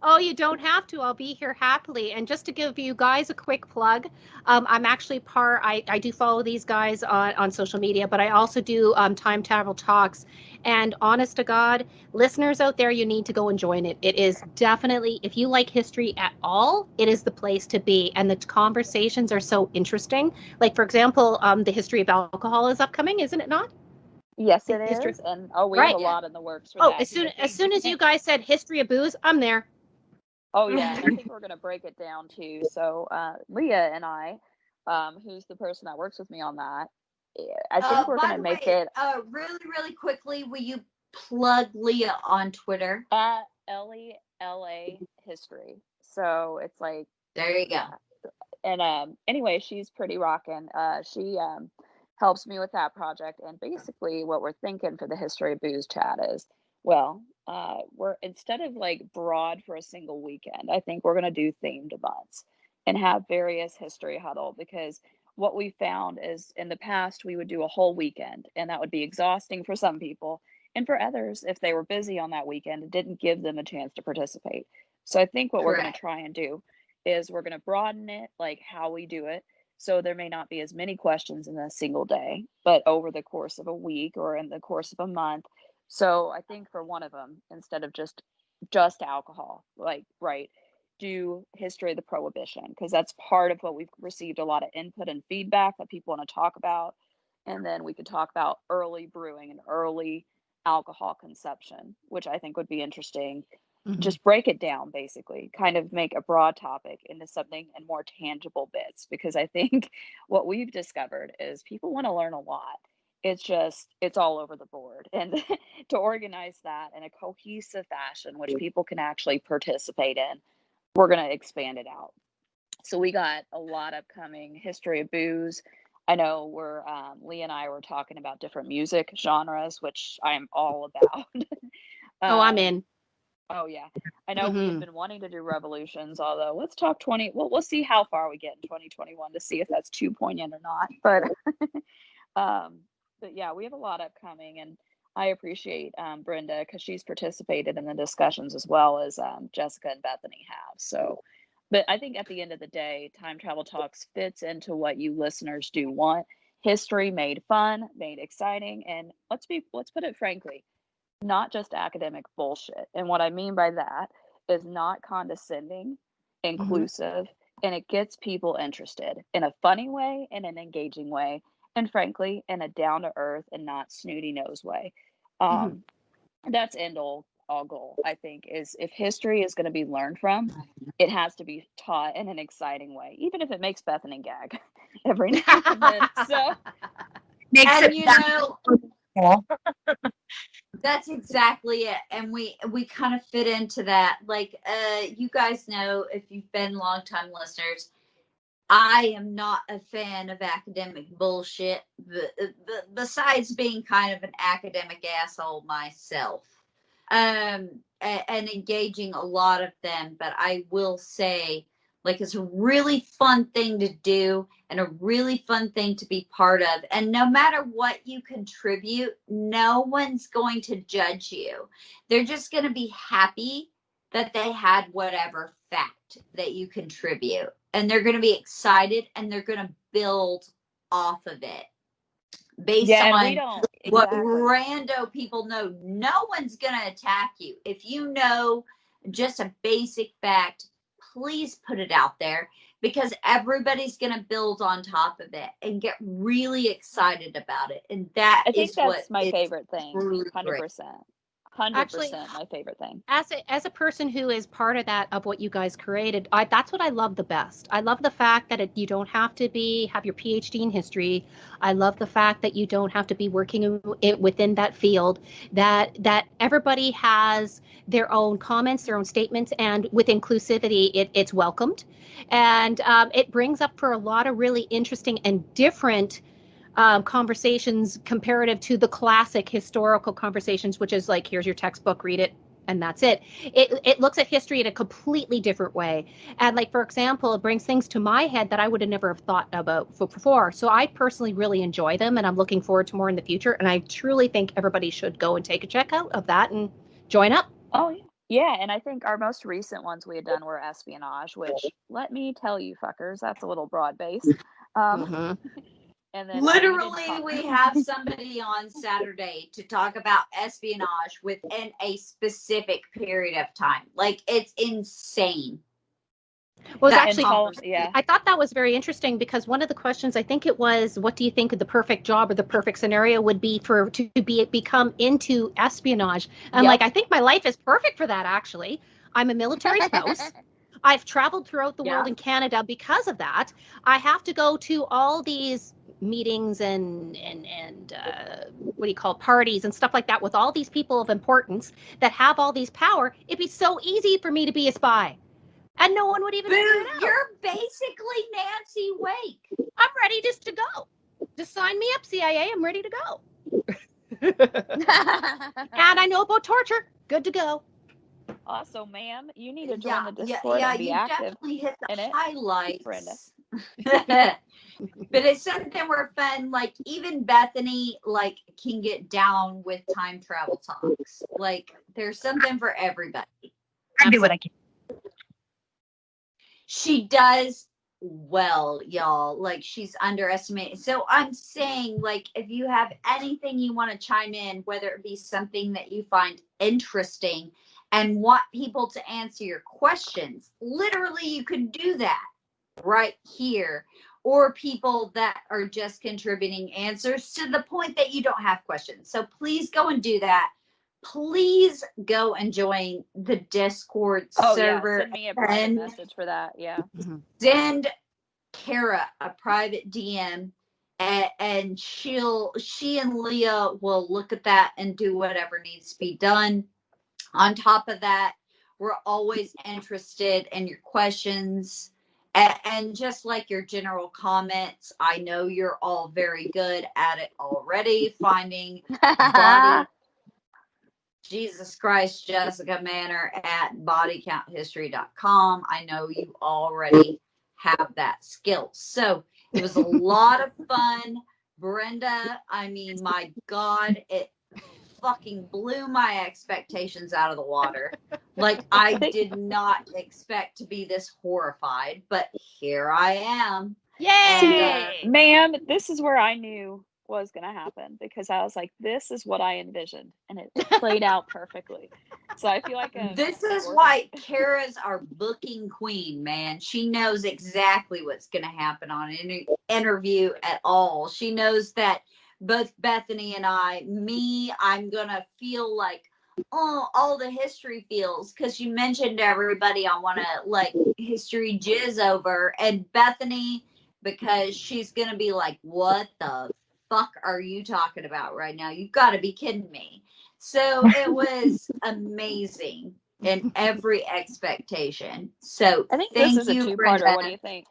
Oh, you don't have to. I'll be here happily. And just to give you guys a quick plug, I'm actually I do follow these guys on social media, but I also do Time Travel Talks. And honest to God, listeners out there, you need to go and join it. It is definitely, if you like history at all, it is the place to be. And the conversations are so interesting. Like, for example, the history of alcohol is upcoming, isn't it not? Yes, The it history- is. And we Right. have a lot in the works for Oh, that. as soon as you guys said history of booze, I'm there. Oh yeah, and I think we're going to break it down too. So Leah and I, who's the person that works with me on that, I think we're going to make it really quickly. Will you plug Leah on Twitter at LA History? So it's like, there you go. And anyway, she's pretty rocking. She helps me with that project, and basically what we're thinking for the History of Booze chat is, well, we're, instead of like broad for a single weekend, I think we're going to do themed months and have various history huddle, because what we found is in the past we would do a whole weekend, and that would be exhausting for some people, and for others, if they were busy on that weekend, it didn't give them a chance to participate. So I think what we're going to try and do is we're going to broaden it, like how we do it. So there may not be as many questions in a single day, but over the course of a week or in the course of a month. So I think for one of them, instead of just alcohol, like, right, do history of the Prohibition, because that's part of what we've received a lot of input and feedback that people want to talk about. And then we could talk about early brewing and early alcohol consumption, which I think would be interesting. Just break it down, basically, kind of make a broad topic into something in more tangible bits, because I think what we've discovered is people want to learn a lot. It's all over the board. And to organize that in a cohesive fashion, which people can actually participate in, we're going to expand it out. So we got a lot upcoming history of booze. I know Lee and I were talking about different music genres, which I'm all about. I'm in. Oh yeah. I know we've been wanting to do revolutions, although let's talk we'll see how far we get in 2021 to see if that's too poignant or not. But yeah, we have a lot upcoming, and I appreciate Brenda, because she's participated in the discussions as well as Jessica and Bethany have. So, but I think at the end of the day, Time Travel Talks fits into what you listeners do want. History made fun, made exciting, and let's put it frankly, not just academic bullshit. And what I mean by that is not condescending, inclusive, and it gets people interested in a funny way, in an engaging way, and frankly, in a down-to-earth and not snooty-nose way. That's end all goal, I think, is if history is going to be learned from, it has to be taught in an exciting way, even if it makes Bethany gag every now and then. So Makes And it that's exactly it. And we kind of fit into that. Like, you guys know, if you've been longtime listeners, I am not a fan of academic bullshit, besides being kind of an academic asshole myself, and engaging a lot of them. But I will say, like, it's a really fun thing to do and a really fun thing to be part of. And no matter what you contribute, no one's going to judge you. They're just going to be happy that they had whatever fact that you contribute. And they're going to be excited, and they're going to build off of it based on what rando people know. No one's going to attack you. If you know just a basic fact, please put it out there, because everybody's going to build on top of it and get really excited about it. And I think that's my favorite thing. 100%. 100% Actually, my favorite thing. As a person who is part of that, of what you guys created, that's what I love the best. I love the fact that you don't have to have your PhD in history. I love the fact that you don't have to be working within that field. That everybody has their own comments, their own statements, and with inclusivity, it's welcomed, and it brings up for a lot of really interesting and different conversations comparative to the classic historical conversations, which is like, here's your textbook, read it, and that's it. It looks at history in a completely different way. And like, for example, it brings things to my head that I would have never have thought about before. So I personally really enjoy them, and I'm looking forward to more in the future. And I truly think everybody should go and take a check out of that and join up. Oh, yeah. Yeah, and I think our most recent ones we had done were espionage, which, let me tell you, fuckers, that's a little broad-based. And then literally, we have somebody on Saturday to talk about espionage within a specific period of time. Like, it's insane. Well, actually, I thought that was very interesting, because one of the questions, I think it was, what do you think the perfect job or the perfect scenario would be to become into espionage? And like, I think my life is perfect for that, actually. I'm a military spouse. I've traveled throughout the world in Canada because of that. I have to go to all these meetings and what do you call parties and stuff like that with all these people of importance that have all these power. It'd be so easy for me to be a spy, and no one would even figure it out. You're basically Nancy Wake. I'm ready just to go. Just sign me up, CIA. I'm ready to go. And I know about torture. Good to go. Also, ma'am, you need to join the Discord and be active. Definitely hit the highlights, Brenda. But it's something where fun, like, even Bethany, like, can get down with time travel talks. Like, there's something for everybody. I do what I can. She does well, y'all. Like, she's underestimated. So I'm saying, like, if you have anything you want to chime in, whether it be something that you find interesting and want people to answer your questions, literally you can do that right here. Or people that are just contributing answers to the point that you don't have questions. So please go and do that. Please go and join the Discord server. Send me a private message for that. Yeah. Send Kara a private DM, and she and Leah will look at that and do whatever needs to be done. On top of that, we're always interested in your questions. And just like your general comments, I know you're all very good at it already. Finding body, Jesus Christ, Jessica Manor at bodycounthistory.com. I know you already have that skill. So it was a lot of fun. Brenda, I mean, my God, it fucking blew my expectations out of the water. Like, I did not expect to be this horrified, but here I am. Yay! And, ma'am, this is where I knew was going to happen, because I was like, this is what I envisioned, and it played out perfectly. So I feel like this is why Kara's our booking queen, man. She knows exactly what's going to happen on an interview at all. She knows that both Bethany and I'm gonna feel like, all the history feels, because you mentioned to everybody I want to like history jizz over, and Bethany, because she's gonna be like, what the fuck are you talking about right now? You've got to be kidding me. So it was amazing in every expectation. So I think thank this is a you, two-parter. Brenda. What do you think?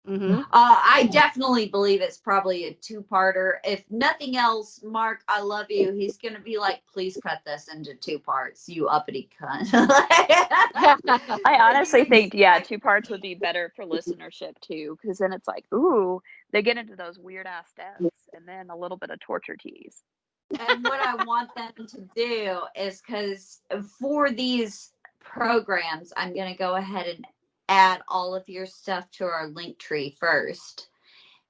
I definitely believe it's probably a two-parter. If nothing else, Mark, I love you. He's going to be like, please cut this into 2 parts, you uppity cunt. I honestly think, 2 parts would be better for listenership too, because then it's like, ooh, they get into those weird ass deaths, and then a little bit of torture tease. And what I want them to do is, because for these programs, I'm going to go ahead and add all of your stuff to our link tree first.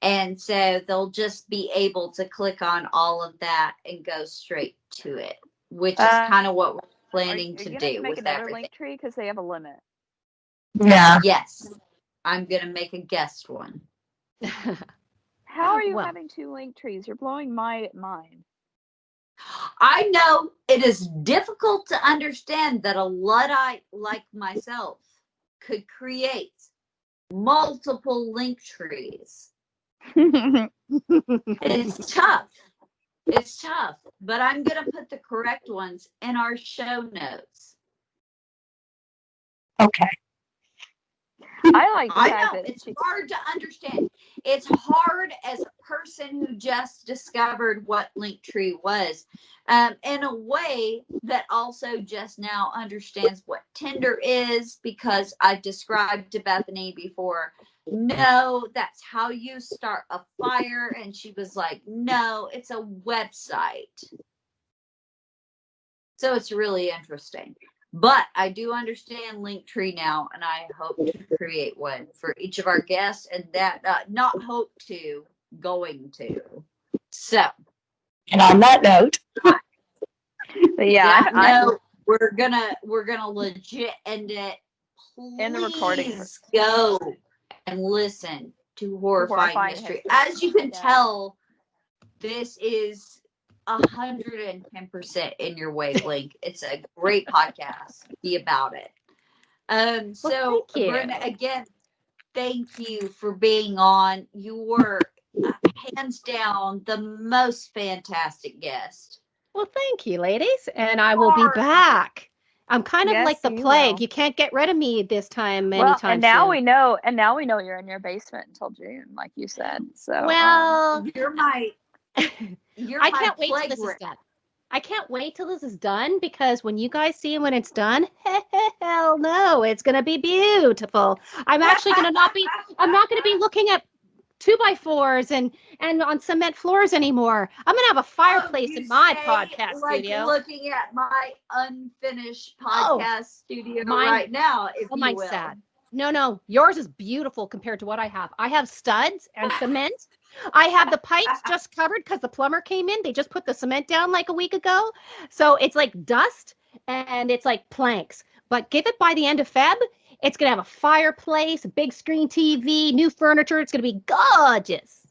And so they'll just be able to click on all of that and go straight to it, which is kind of what we're planning to do make with another everything. link tree, because they have a limit. Yeah. Yes, I'm going to make a guest one. How are you having 2 link trees? You're blowing my mind. I know it is difficult to understand that a Luddite like myself could create multiple link trees. It's tough. It's tough, but I'm going to put the correct ones in our show notes. Okay. I know it's hard to understand. It's hard as a person who just discovered what Linktree was, in a way that also just now understands what Tinder is, because I've described to Bethany before, no, that's how you start a fire. And she was like, no, it's a website. So it's really interesting. But I do understand Linktree now, and I hope to create one for each of our guests, and that not hope to, going to. So, And on that note, but we're gonna legit end it. Please end the recording. Go and listen to Horrifying History. As you can tell, this is 110% in your wavelength. It's a great podcast. Be about it. So thank you. Brenda, again, thank you for being on. You were hands down the most fantastic guest. Well, thank you, ladies, and I will be back. I'm kind of like the plague. You can't get rid of me this time. And now we know. And now we know you're in your basement until June, like you said. So you're my. I can't wait till this is done. I can't wait till this is done, because when you guys see when it's done, hell no, it's gonna be beautiful. I'm actually I'm not gonna be looking at 2x4s and on cement floors anymore. I'm gonna have a fireplace in my podcast studio. Looking at my unfinished podcast studio right now, if you mine's will. sad. No, yours is beautiful compared to what I have. I have studs and cement. I have the pipes just covered because the plumber came in. They just put the cement down like a week ago. So it's like dust and it's like planks. But give it by the end of Feb, it's going to have a fireplace, a big screen TV, new furniture. It's going to be gorgeous.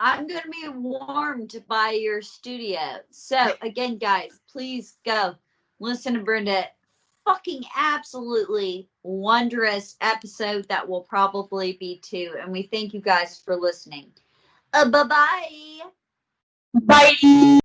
I'm going to be warmed by your studio. So, again, guys, please go listen to Brenda. Fucking absolutely wondrous episode that will probably be 2. And we thank you guys for listening. Bye-bye. Bye.